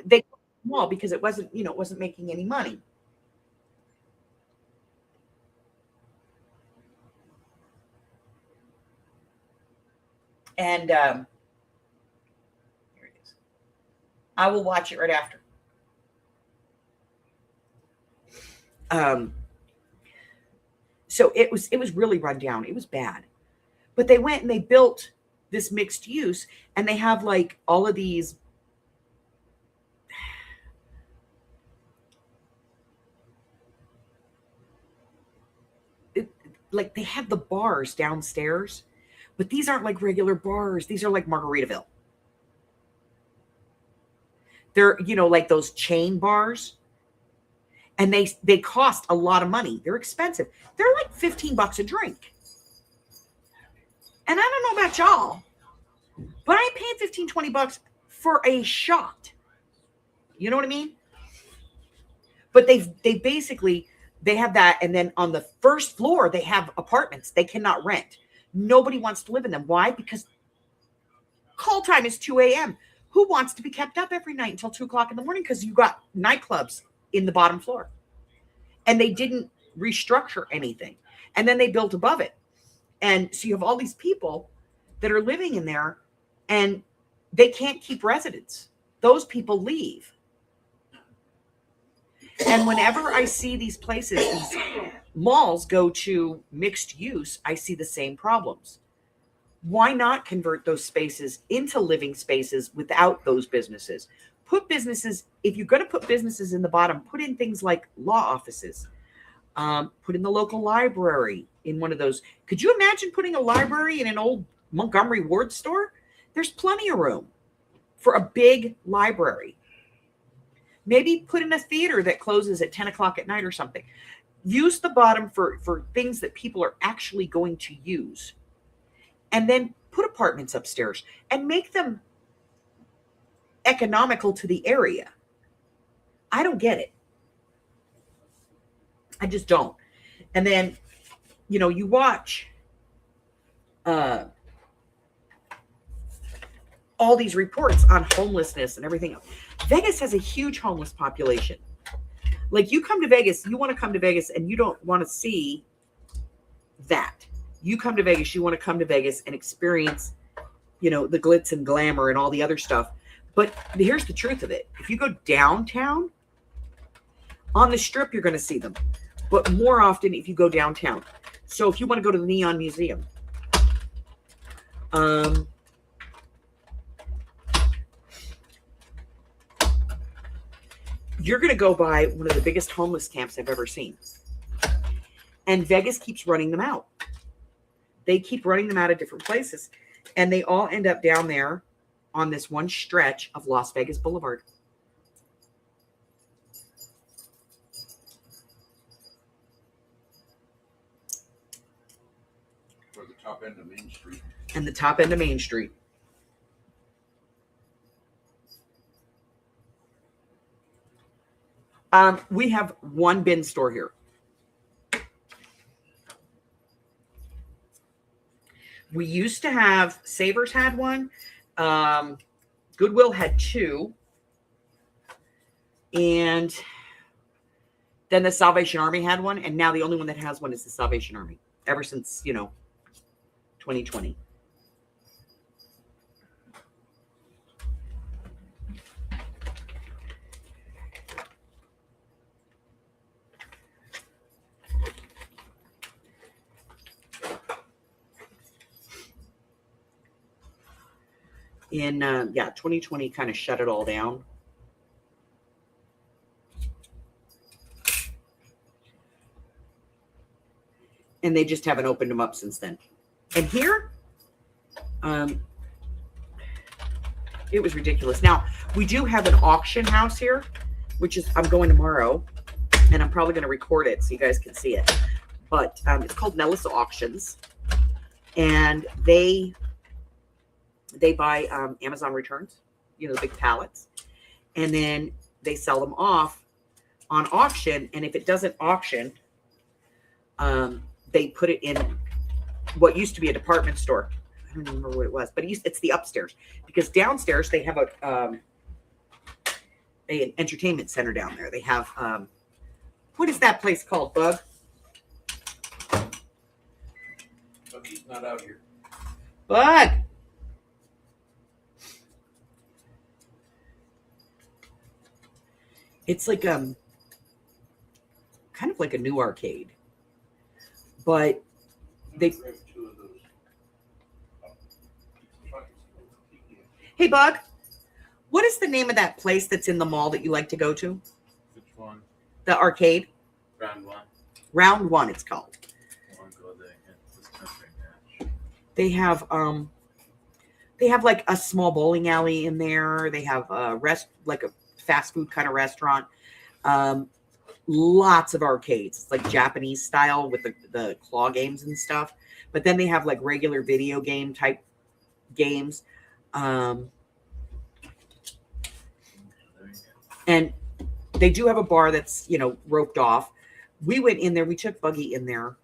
They closed the mall because it wasn't, it wasn't making any money. And here it is. I will watch it right after. So it was really run down. It was bad. But they went and they built this mixed use, and they have like all of these like they have the bars downstairs, but these aren't like regular bars. These are like Margaritaville. They're, like those chain bars. And they cost a lot of money. They're expensive. They're like $15 a drink. And I don't know about y'all, but I ain't paying $15-20 for a shot. You know what I mean? But they basically, they have that. And then on the first floor, they have apartments they cannot rent. Nobody wants to live in them. Why? Because call time is 2 a.m. Who wants to be kept up every night until 2 o'clock in the morning? Because you got nightclubs in the bottom floor. And they didn't restructure anything. And then they built above it. And so you have all these people that are living in there and they can't keep residents. Those people leave. And whenever I see these places, these malls go to mixed use, I see the same problems. Why not convert those spaces into living spaces without those businesses? Put businesses, if you're going to put businesses in the bottom, put in things like law offices. Put in the local library in one of those. Could you imagine putting a library in an old Montgomery Ward store? There's plenty of room for a big library. Maybe put in a theater that closes at 10 o'clock at night or something. Use the bottom for things that people are actually going to use. And then put apartments upstairs and make them economical to the area. I don't get it. I just don't. And then, you know, you watch all these reports on homelessness and everything else. Vegas has a huge homeless population. Like, you come to Vegas, you want to come to Vegas and you don't want to see that. You come to Vegas, you want to come to Vegas and experience, you know, the glitz and glamour and all the other stuff. But here's the truth of it. If you go downtown, on the Strip, you're going to see them. But more often if you go downtown. So if you want to go to the Neon Museum, you're going to go by one of the biggest homeless camps I've ever seen. And Vegas keeps running them out. They keep running them out of different places. And they all end up down there on this one stretch of Las Vegas Boulevard. Or the top end of Main Street. And the top end of Main Street. We have one bin store here. We used to have, Savers had one. Goodwill had two. And then the Salvation Army had one. And now the only one that has one is the Salvation Army. Ever since, 2020. In 2020 kind of shut it all down. And they just haven't opened them up since then. And here, it was ridiculous. Now, we do have an auction house here, which is, I'm going tomorrow, and I'm probably going to record it so you guys can see it. But it's called Nellis Auctions, and they buy Amazon returns, the big pallets, and then they sell them off on auction. And if it doesn't auction, they put it in what used to be a department store. I don't remember what it was, but it's the upstairs, because downstairs they have an entertainment center down there. They have, what is that place called, Bug? But he's not out here. Bug! It's like kind of like a new arcade, but they. Hey, Bug, what is the name of that place that's in the mall that you like to go to? Which one? The arcade. Round one. Round One, it's called. I want to go there again. This country match. They have like a small bowling alley in there. They have a like a fast food kind of restaurant. Lots of arcades. It's like Japanese style with the claw games and stuff. But then they have like regular video game type games. And they do have a bar that's, roped off. We went in there. We took Buggy in there.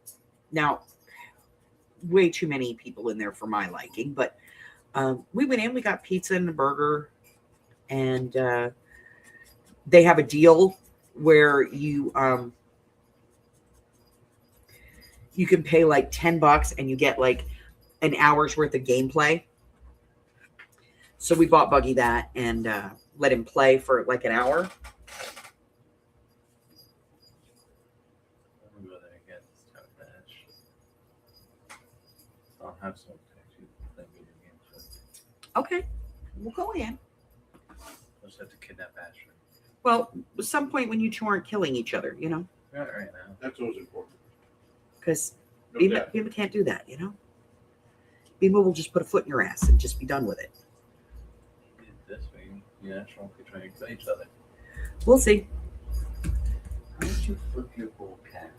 Now, way too many people in there for my liking. But we went in. We got pizza and a burger. And they have a deal where you you can pay like $10 and you get like an hour's worth of gameplay. So we bought Buggy that and let him play for like an hour. Let me go there and get this town badge. I'll have some actually play video games with. Okay, we'll go in. I'll just have to kidnap Asher. Well, at some point when you two aren't killing each other, you know, Not right now. That's always important. because No Bima doubt. can't do that, you know. Bima will just put a foot in your ass and just be done with it. This way, yeah, Asher could try and kill each other. We'll see. How did you flip your whole cat?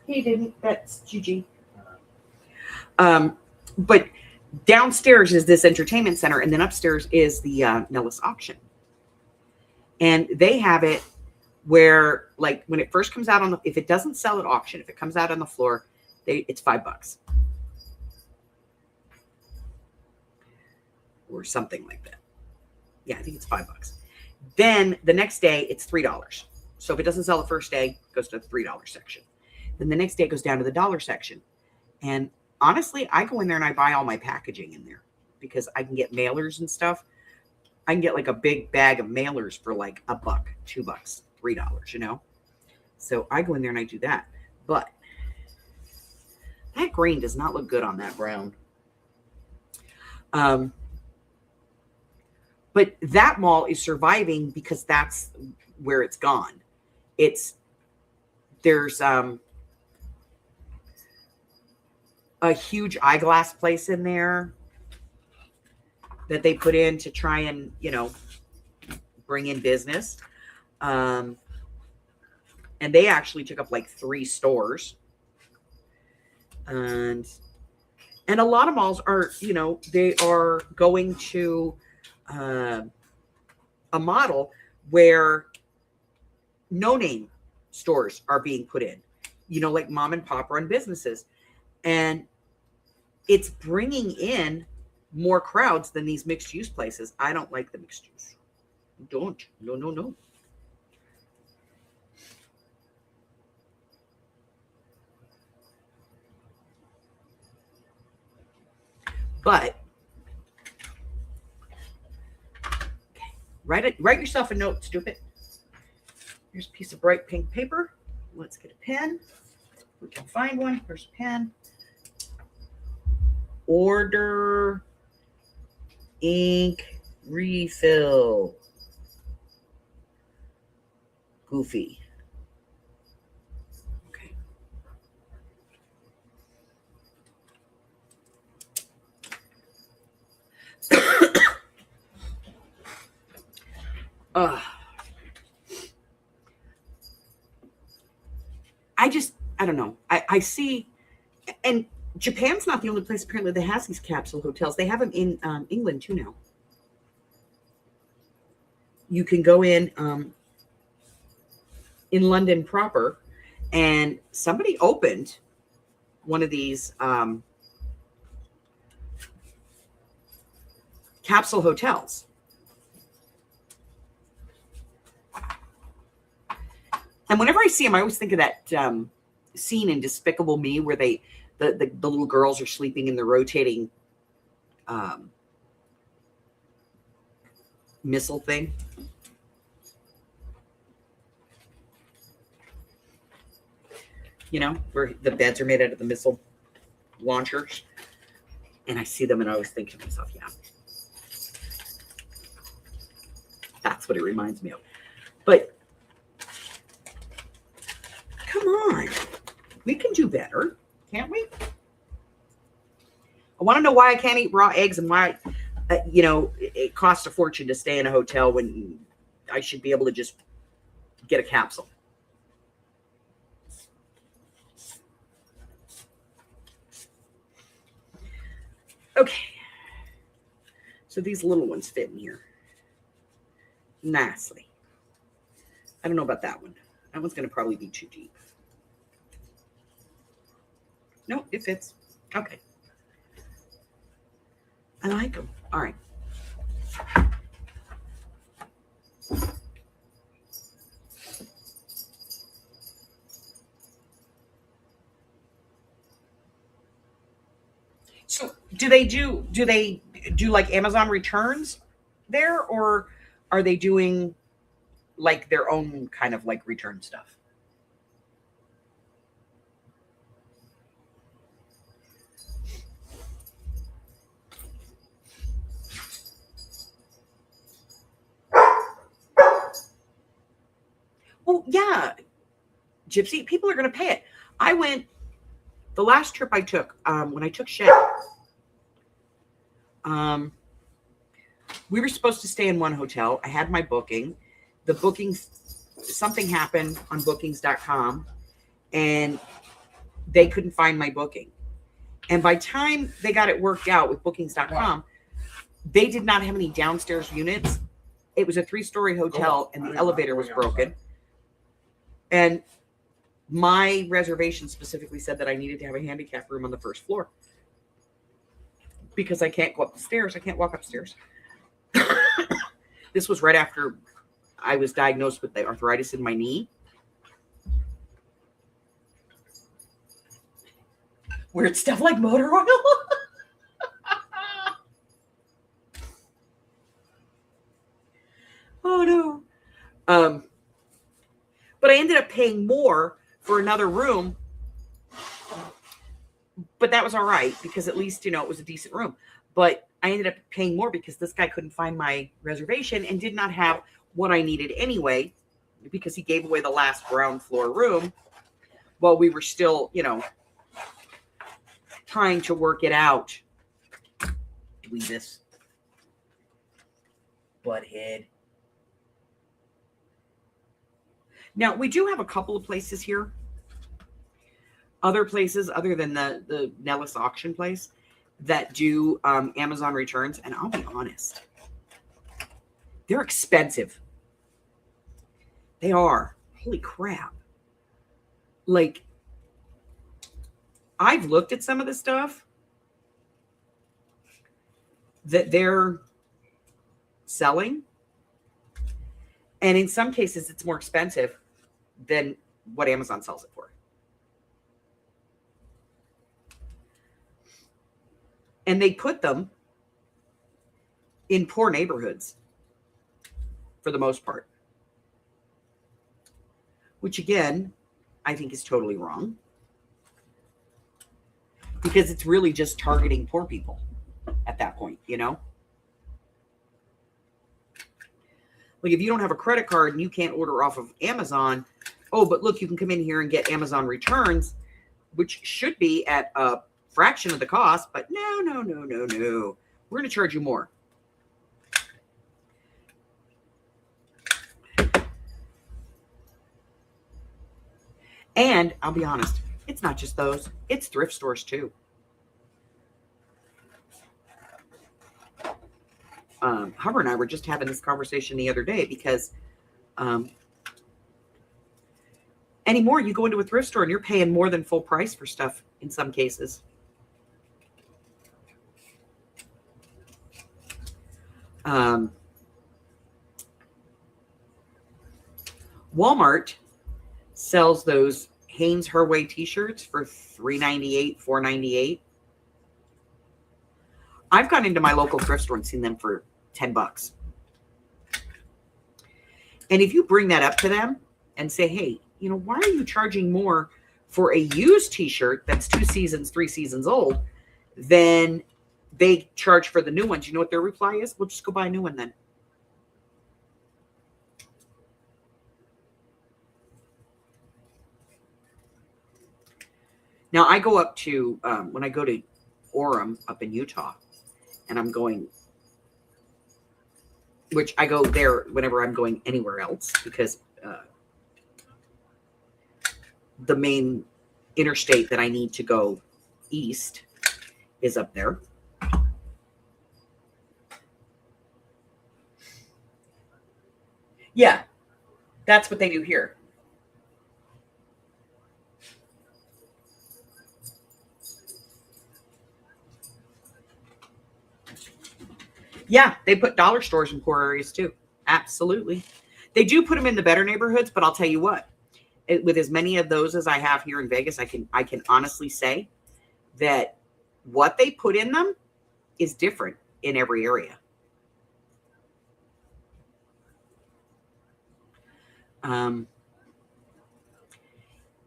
He didn't. That's GG. But downstairs is this entertainment center, and then upstairs is the Nellis auction. And they have it where, like, when it first comes out on the, if it doesn't sell at auction, if it comes out on the floor, it's $5 or something like that. Yeah, I think it's $5. Then the next day it's $3. So if it doesn't sell the first day, it goes to the $3 section. Then the next day it goes down to the dollar section. And honestly, I go in there and I buy all my packaging in there because I can get mailers and stuff. I can get like a big bag of mailers for like $1, $2, $3, you know? So I go in there and I do that. But that green does not look good on that brown. But that mall is surviving because that's where it's gone. There's a huge eyeglass place in there that they put in to try and, you know, bring in business. And they actually took up like 3 stores. And a lot of malls are, you know, they are going to a model where no-name stores are being put in, you know, like mom and pop run businesses. And it's bringing in more crowds than these mixed use places. I don't like the mixed use. Don't. No. But okay, write yourself a note, stupid. Here's a piece of bright pink paper. Let's get a pen. We can find one. Here's a pen. Order ink refill. Goofy. Okay. I don't know. I see, and Japan's not the only place apparently that has these capsule hotels. They have them in England too now. You can go in London proper, and somebody opened one of these capsule hotels. And whenever I see them, I always think of that scene in Despicable Me where the little girls are sleeping in the rotating missile thing. You know, where the beds are made out of the missile launchers. And I see them and I always think to myself, yeah, that's what it reminds me of. But come on, we can do better, can't we? I want to know why I can't eat raw eggs and why, you know, it costs a fortune to stay in a hotel when I should be able to just get a capsule. Okay, so these little ones fit in here nicely. I don't know about that one. That one's going to probably be too deep. No, it fits. Okay. I like them. All right. So do they do like Amazon returns there, or are they doing like their own kind of like return stuff? Well, yeah, Gypsy, people are going to pay it. I went the last trip I took when I took Shed. We were supposed to stay in one hotel. I had my booking. The bookings, something happened on bookings.com and they couldn't find my booking. And by time they got it worked out with bookings.com, they did not have any downstairs units. It was a 3-story hotel and the elevator was broken. And my reservation specifically said that I needed to have a handicap room on the first floor because I can't go up the stairs. I can't walk upstairs. This was right after I was diagnosed with the arthritis in my knee. Weird stuff like motor oil. Oh no. But I ended up paying more for another room. But that was all right because at least, it was a decent room. But I ended up paying more because this guy couldn't find my reservation and did not have what I needed anyway, because he gave away the last ground floor room while we were still, trying to work it out. Dweebus. Butthead. Now, we do have a couple of places here. Other places other than the Nellis auction place that do Amazon returns. And I'll be honest, they're expensive. They are. Holy crap. Like, I've looked at some of the stuff that they're selling. And in some cases, it's more expensive than what Amazon sells it for. And they put them in poor neighborhoods for the most part. Which again, I think is totally wrong. Because it's really just targeting poor people at that point, Like if you don't have a credit card and you can't order off of Amazon, oh, but look, you can come in here and get Amazon returns, which should be at a fraction of the cost, but no. We're going to charge you more. And I'll be honest, it's not just those, it's thrift stores too. Hubbard and I were just having this conversation the other day because anymore you go into a thrift store and you're paying more than full price for stuff in some cases. Walmart sells those Hanes Her Way t-shirts for $3.98, $4.98. I've gone into my local thrift store and seen them for $10. And if you bring that up to them and say, hey, why are you charging more for a used t-shirt that's 2 seasons, 3 seasons old than they charge for the new ones? You know what their reply is? We'll just go buy a new one then. Now, I go up to, when I go to Orem up in Utah, and I'm going, which I go there whenever I'm going anywhere else, because the main interstate that I need to go east is up there. Yeah, that's what they do here. Yeah, they put dollar stores in poor areas too. Absolutely. They do put them in the better neighborhoods, but I'll tell you what, with as many of those as I have here in Vegas, I can honestly say that what they put in them is different in every area.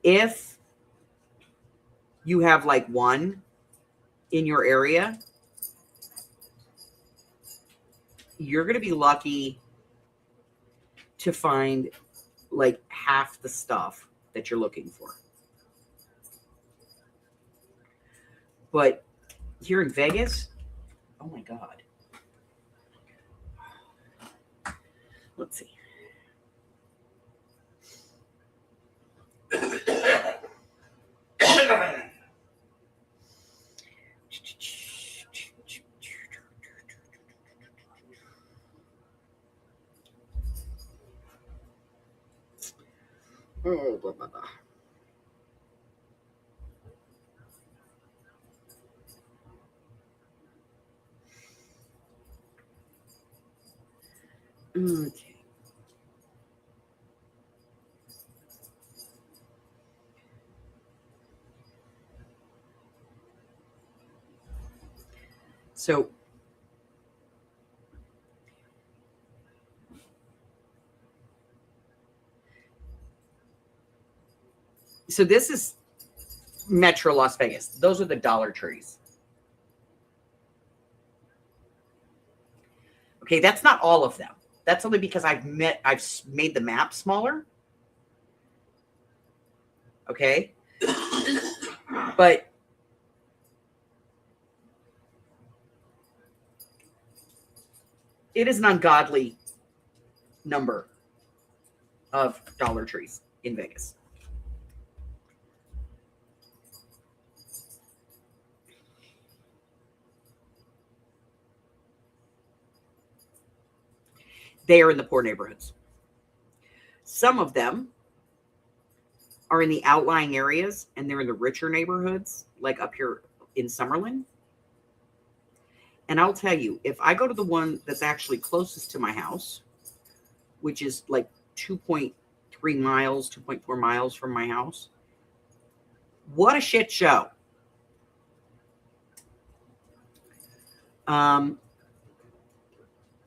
If you have like one in your area, you're going to be lucky to find like half the stuff that you're looking for. But here in Vegas, oh my God. Let's see. Oh, blah, blah, blah. Okay. So this is Metro Las Vegas. Those are the Dollar Trees. Okay, that's not all of them. That's only because I've made the map smaller. Okay. But it is an ungodly number of Dollar Trees in Vegas. They are in the poor neighborhoods. Some of them are in the outlying areas, and they're in the richer neighborhoods, like up here in Summerlin. And I'll tell you, if I go to the one that's actually closest to my house, which is like 2.3 miles, 2.4 miles from my house, what a shit show.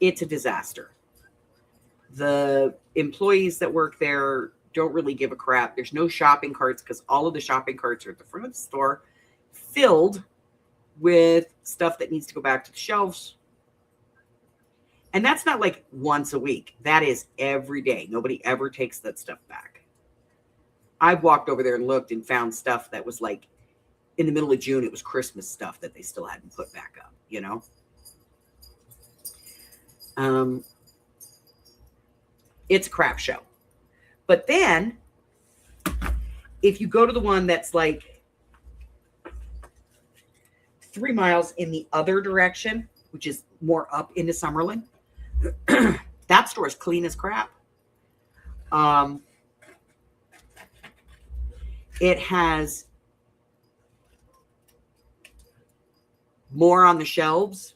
It's a disaster. The employees that work there don't really give a crap. There's no shopping carts because all of the shopping carts are at the front of the store filled with stuff that needs to go back to the shelves. And that's not like once a week. That is every day. Nobody ever takes that stuff back. I've walked over there and looked and found stuff that was like in the middle of June. It was Christmas stuff that they still hadn't put back up, you know? It's a crap show. But then if you go to the one that's like 3 miles in the other direction, which is more up into Summerlin, that store is clean as crap. It has more on the shelves.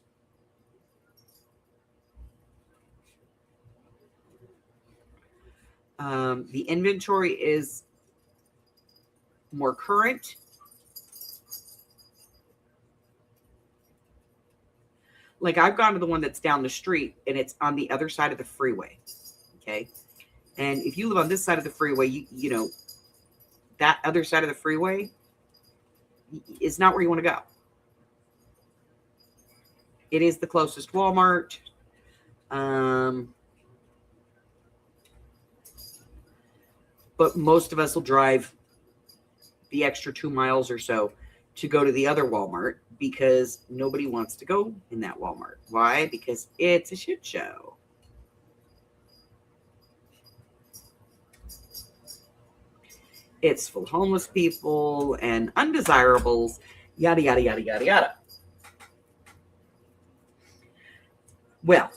The inventory is more current. Like I've gone to the one that's down the street and it's on the other side of the freeway. Okay. And if you live on this side of the freeway, you know, that other side of the freeway is not where you want to go. It is the closest Walmart. But most of us will drive the extra 2 miles or so to go to the other Walmart because nobody wants to go in that Walmart. Why? Because it's a shit show. It's full of homeless people and undesirables, yada, yada, yada, yada, yada. Well,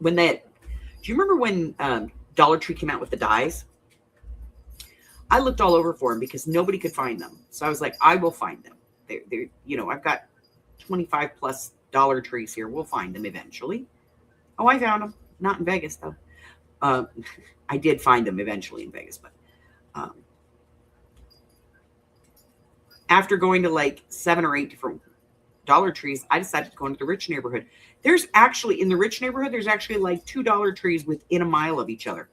do you remember when Dollar Tree came out with the dyes? I looked all over for them because nobody could find them. So I was like, I will find them. They're you know, I've got 25 plus Dollar Trees here. We'll find them eventually. Oh, I found them. Not in Vegas, though. I did find them eventually in Vegas, but after going to like 7 or 8 different Dollar Trees, I decided to go into the rich neighborhood. There's actually, in the rich neighborhood, there's actually like 2 Dollar Trees within a mile of each other.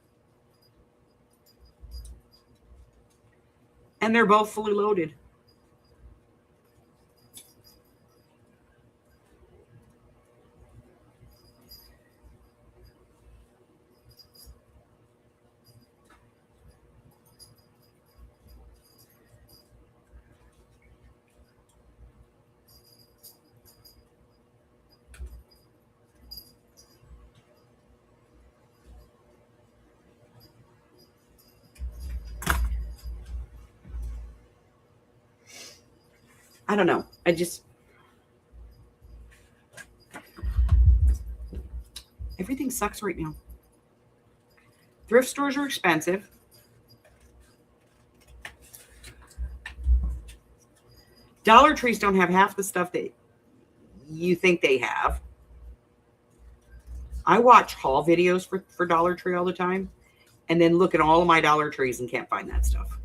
And they're both fully loaded. I don't know. Everything sucks right now. Thrift stores are expensive. Dollar Trees don't have half the stuff that you think they have. I watch haul videos for Dollar Tree all the time and then look at all of my Dollar Trees and can't find that stuff.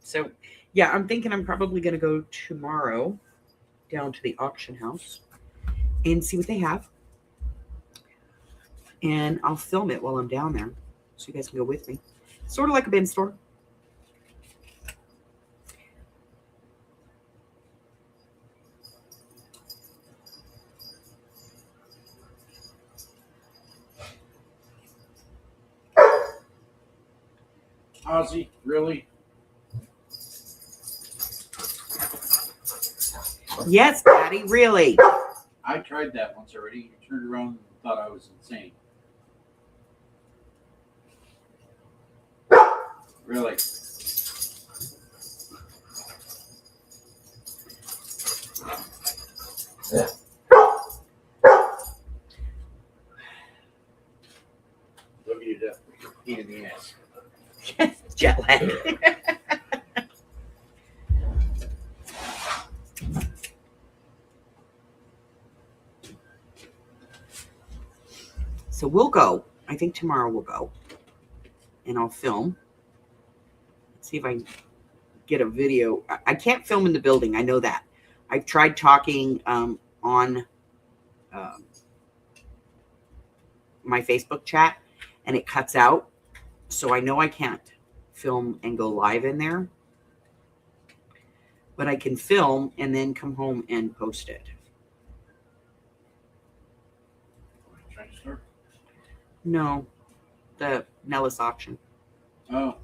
So, yeah, I'm thinking I'm probably going to go tomorrow down to the auction house and see what they have. And I'll film it while I'm down there so you guys can go with me. Sort of like a bin store. Ozzy, really? Yes, Daddy, really. I tried that once already. You turned around and thought I was insane. Really? Look at you, death. Pain in the ass. Jet lag. So we'll go. I think tomorrow we'll go. And I'll film. Let's see if I can get a video. I can't film in the building. I know that. I've tried talking on my Facebook chat and it cuts out. So I know I can't film and go live in there. But I can film and then come home and post it. Trying to start? No, the Nellis auction. Oh.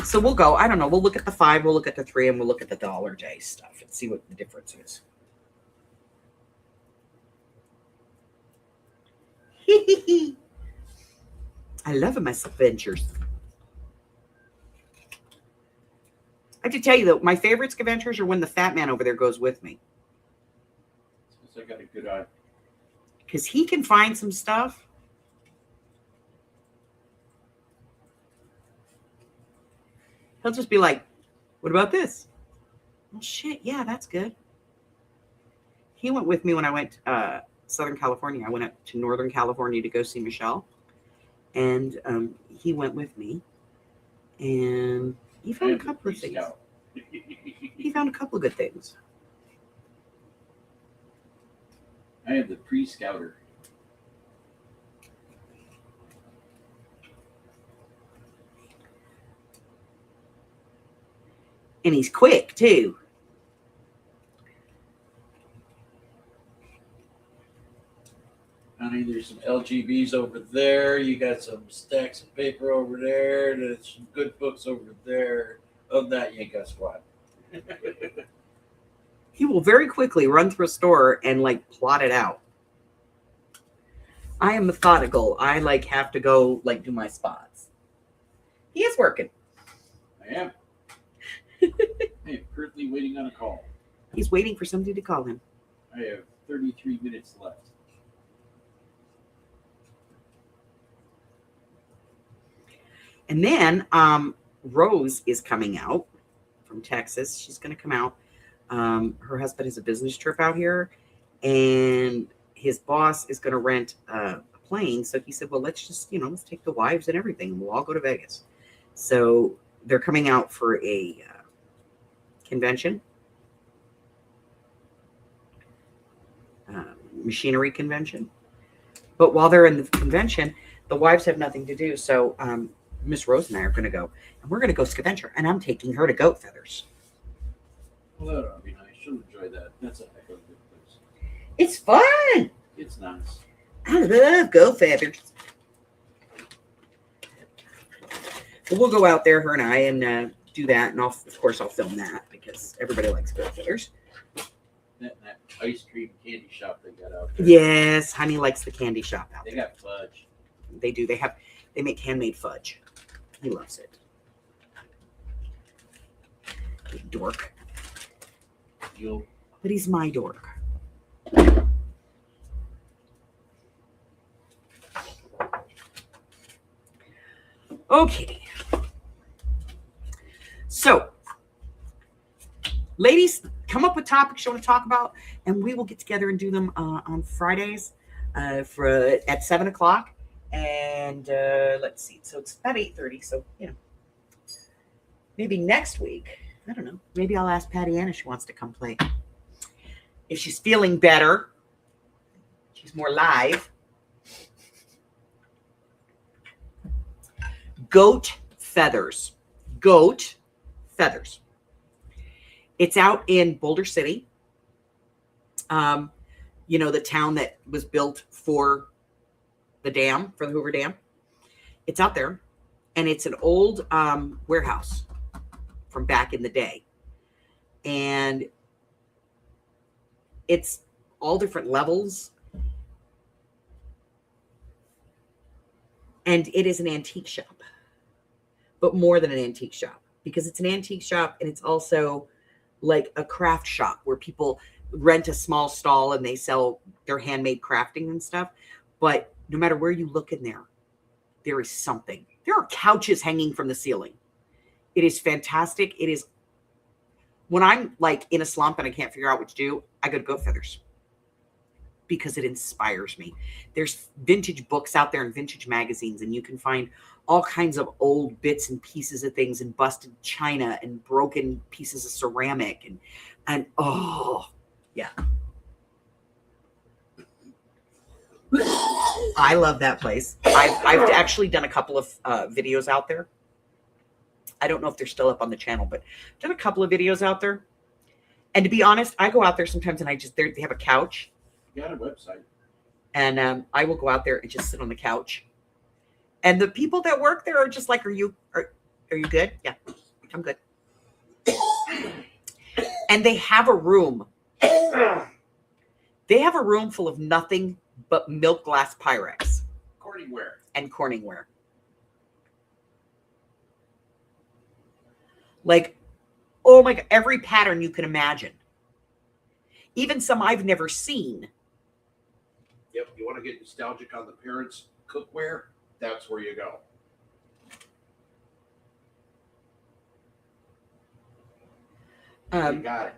So we'll go. I don't know. We'll look at the 5, we'll look at the 3, and we'll look at the Dollar Day stuff and see what the difference is. I love my adventures. I have to tell you though, my favorite adventures are when the fat man over there goes with me. I got a good eye. Because he can find some stuff. He'll just be like, what about this? Well, shit, yeah, that's good. He went with me when I went Southern California. I went up to Northern California to go see Michelle. And he went with me. And he found a couple of things. He found a couple of good things. I had the pre-scouter. And he's quick, too. Honey, there's some LGBs over there. You got some stacks of paper over there. There's some good books over there. Other than that, you ain't got squat. He will very quickly run through a store and, like, plot it out. I am methodical. I have to go do my spots. He is working. I am. I am currently waiting on a call. He's waiting for somebody to call him. I have 33 minutes left. And then Rose is coming out from Texas. She's going to come out. Her husband has a business trip out here, and his boss is going to rent a plane. So he said, well, let's just, let's take the wives and everything, and we'll all go to Vegas. So they're coming out for a convention, machinery convention. But while they're in the convention, the wives have nothing to do. So Miss Rose and I are going to go, and we're going to go scavenger, and I'm taking her to Goat Feathers. Well, that would be nice. She'll enjoy that. That's a heck of a good place. It's fun. It's nice. I love Goat Feathers. But we'll go out there, her and I, and do that. And of course, I'll film that because everybody likes Goat Feathers. That ice cream candy shop they got out there. Yes, honey likes the candy shop out They there. got fudge. They do. They make handmade fudge. He loves it. Dork. But he's my dork. Okay. So, ladies, come up with topics you want to talk about, and we will get together and do them on Fridays at 7 o'clock. And let's see. So it's about 8:30. So, maybe next week. I don't know. Maybe I'll ask Patty Ann if she wants to come play. If she's feeling better, she's more live. Goat Feathers. Goat Feathers. It's out in Boulder City. The town that was built for the dam, for the Hoover Dam. It's out there. And it's an old warehouse from back in the day. And it's all different levels. And it is an antique shop. But more than an antique shop. Because it's an antique shop and it's also like a craft shop where people rent a small stall and they sell their handmade crafting and stuff. But no matter where you look in there, there is something. There are couches hanging from the ceiling. It is fantastic. It is, when I'm in a slump and I can't figure out what to do, I go to Goat Feathers because it inspires me. There's vintage books out there and vintage magazines, and you can find all kinds of old bits and pieces of things and busted china and broken pieces of ceramic and oh, yeah. I love that place. I've actually done a couple of videos out there. I don't know if they're still up on the channel, but I've done a couple of videos out there. And to be honest, I go out there sometimes and they have a couch. You got a website. And I will go out there and just sit on the couch. And the people that work there are just like, are you good? Yeah, I'm good. And they have a room. They have a room full of nothing but milk glass Pyrex. Corningware. And Corningware. Oh my God, every pattern you can imagine. Even some I've never seen. Yep, you want to get nostalgic on the parents' cookware? That's where you go. You got it.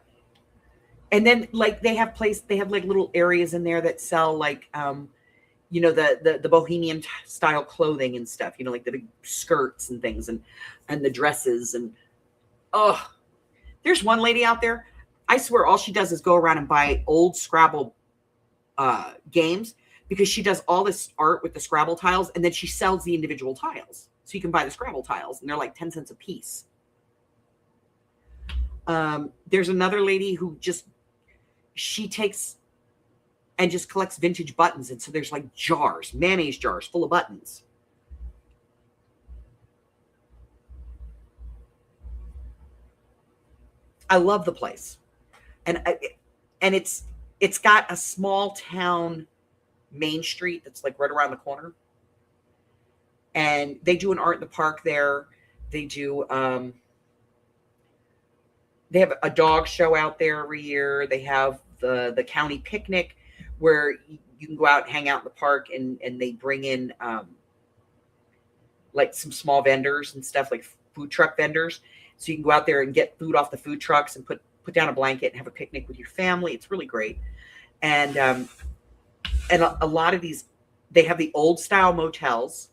And then they have little areas in there that sell the bohemian style clothing and stuff, the big skirts and things and the dresses and there's one lady out there. I swear all she does is go around and buy old Scrabble games because she does all this art with the Scrabble tiles and then she sells the individual tiles. So you can buy the Scrabble tiles and they're like 10 cents a piece. There's another lady who she takes and just collects vintage buttons. And so there's mayonnaise jars full of buttons. I love the place. And it's got a small town Main Street that's like right around the corner. And they do an art in the park there. They do they have a dog show out there every year. They have the county picnic where you can go out and hang out in the park, and they bring in like some small vendors and stuff, like food truck vendors. So you can go out there and get food off the food trucks and put down a blanket and have a picnic with your family. It's really great. And a lot of these, they have the old style motels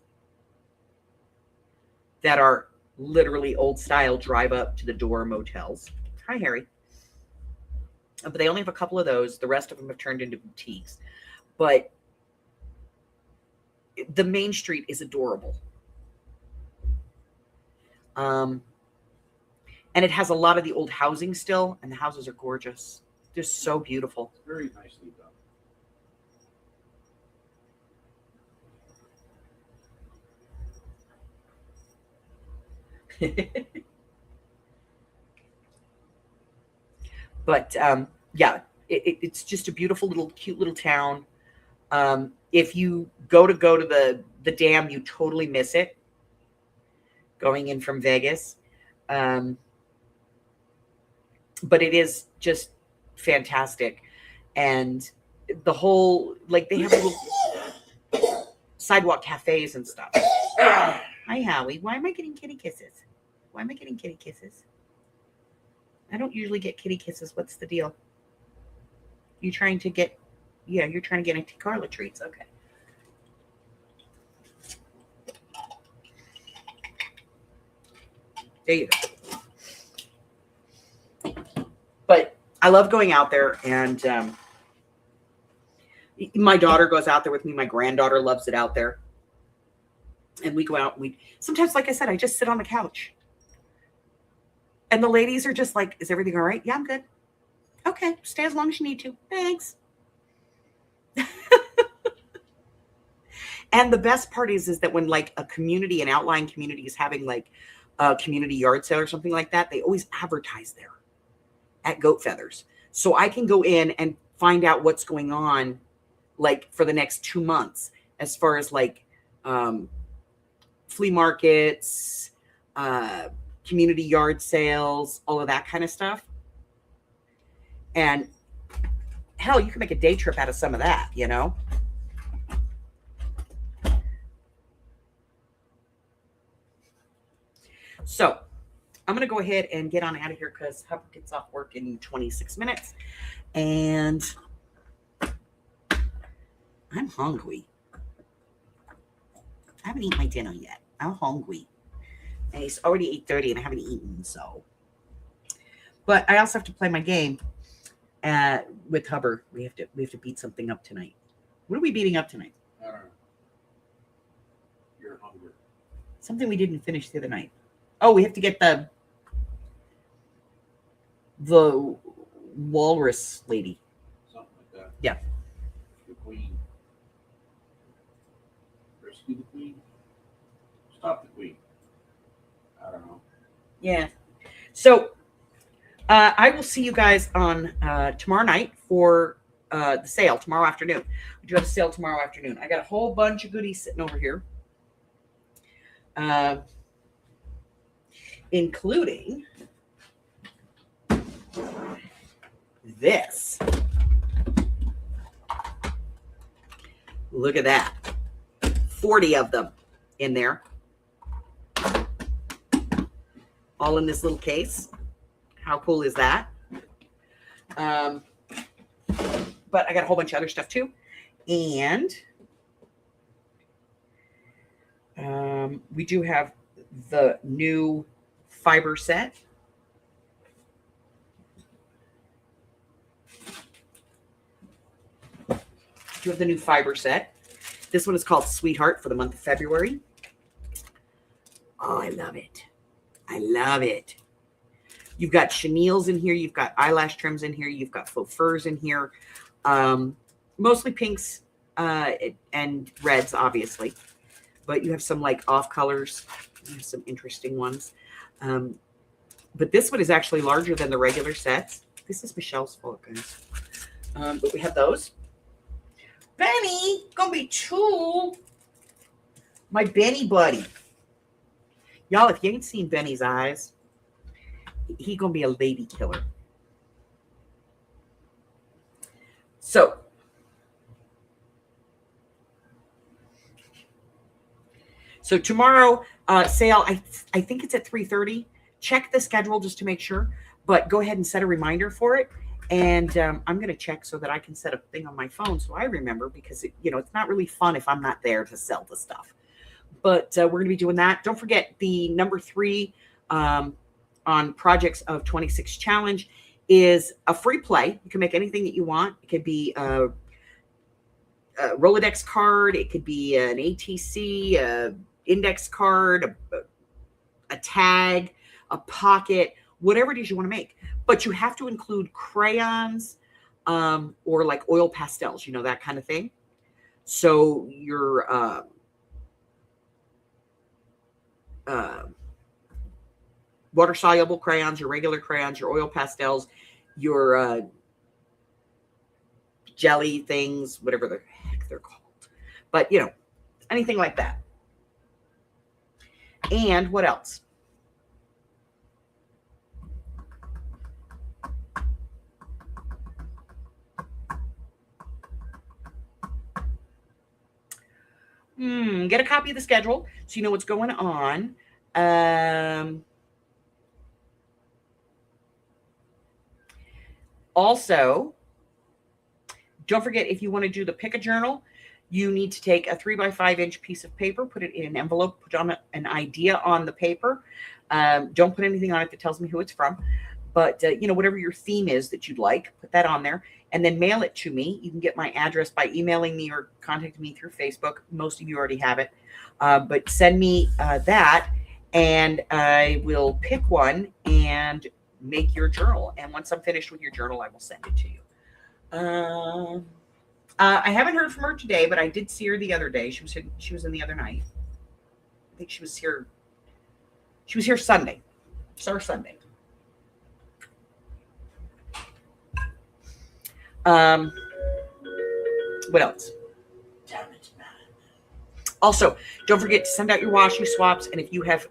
that are literally old style drive up to the door motels. Hi, Harry. But they only have a couple of those. The rest of them have turned into boutiques. But the Main Street is adorable. And it has a lot of the old housing still, and the houses are gorgeous. They're so beautiful. Very nicely done. But yeah, it's just a beautiful little, cute little town. If you go to the dam, you totally miss it. Going in from Vegas, but it is just fantastic, and the whole, like, they have little sidewalk cafes and stuff. Hi, Howie. Why am I getting kitty kisses? Why am I getting kitty kisses? I don't usually get kitty kisses. What's the deal? You trying to get, yeah, you're trying to get into Carla treats. Okay. There you go. But I love going out there, and my daughter goes out there with me. My granddaughter loves it out there. And we go out, and we sometimes, like I said, I just sit on the couch. And the ladies are just like, is everything all right? Yeah, I'm good. Okay, stay as long as you need to. Thanks. And the best part is that when, like, a community, an outlying community is having like a community yard sale or something like that, they always advertise there at Goat Feathers. So I can go in and find out what's going on, like, for the next 2 months, as far as like flea markets, community yard sales, all of that kind of stuff. And hell, you can make a day trip out of some of that, you know? So I'm going to go ahead and get on out of here because Hubbard gets off work in 26 minutes. And I'm hungry. I haven't eaten my dinner yet. I'm hungry. And it's already 8:30 and I haven't eaten, so. But I also have to play my game with Hubbard. We have to beat something up tonight. What are we beating up tonight? I don't know. You're hungry. Something we didn't finish the other night. Oh, we have to get the walrus lady. Something like that. Yeah. The queen. Rescue the queen. Stop the queen. I don't know. Yeah. So I will see you guys on tomorrow night for the sale tomorrow afternoon. We do have a sale tomorrow afternoon. I got a whole bunch of goodies sitting over here. Including this. Look at that. 40 of them in there. All in this little case. How cool is that? But I got a whole bunch of other stuff too. And we do have the new fiber set. Do you have the new fiber set? This one is called Sweetheart for the month of February. Oh, I love it. I love it. You've got chenilles in here. You've got eyelash trims in here. You've got faux furs in here. Mostly pinks and reds, obviously. But you have some like off colors. You have some interesting ones. But this one is actually larger than the regular sets. This is Michelle's fault, guys. But we have those. Benny, gonna be 2. My Benny buddy. Y'all, if you ain't seen Benny's eyes, he gonna be a lady killer. So tomorrow, sale, I think it's at 3:30. Check the schedule just to make sure, but go ahead and set a reminder for it. And I'm going to check so that I can set a thing on my phone so I remember, because it's not really fun if I'm not there to sell the stuff. But we're going to be doing that. Don't forget the number 3 on Projects of 26 Challenge is a free play. You can make anything that you want. It could be a Rolodex card. It could be an ATC, a index card, a tag, a pocket, whatever it is you want to make. But you have to include crayons or like oil pastels, that kind of thing. So your water-soluble crayons, your regular crayons, your oil pastels, your jelly things, whatever the heck they're called. But, anything like that. And what else? Get a copy of the schedule so you know what's going on. Also, don't forget, if you want to do the pick a journal, you need to take a 3x5 inch piece of paper, put it in an envelope, put on an idea on the paper. Don't put anything on it that tells me who it's from. But, whatever your theme is that you'd like, put that on there and then mail it to me. You can get my address by emailing me or contacting me through Facebook. Most of you already have it. But send me that and I will pick one and make your journal. And once I'm finished with your journal, I will send it to you. I haven't heard from her today, but I did see her the other day. She was in the other night. I think she was here. She was here Sunday. Saw her Sunday. What else? Also, don't forget to send out your washing swaps. And if you have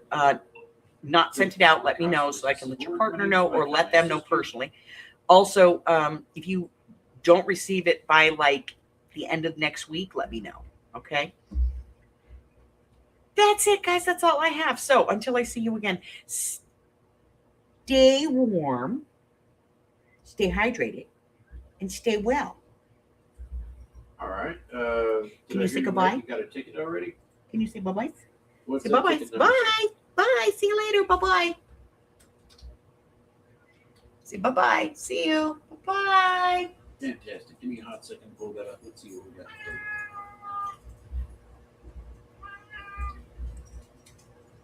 not sent it out, let me know so I can let your partner know or let them know personally. Also, if you don't receive it by like the end of next week, let me know. Okay. That's it, guys. That's all I have. So until I see you again, stay warm, stay hydrated, and stay well. All right. Can you say goodbye? You got a ticket already? Can you say bye-bye? What's Say that bye-bye. ticket number? Bye. Bye. See you later. Bye-bye. Say bye-bye. See you. Bye-bye. Fantastic. Give me a hot second to pull that up. Let's see what we got.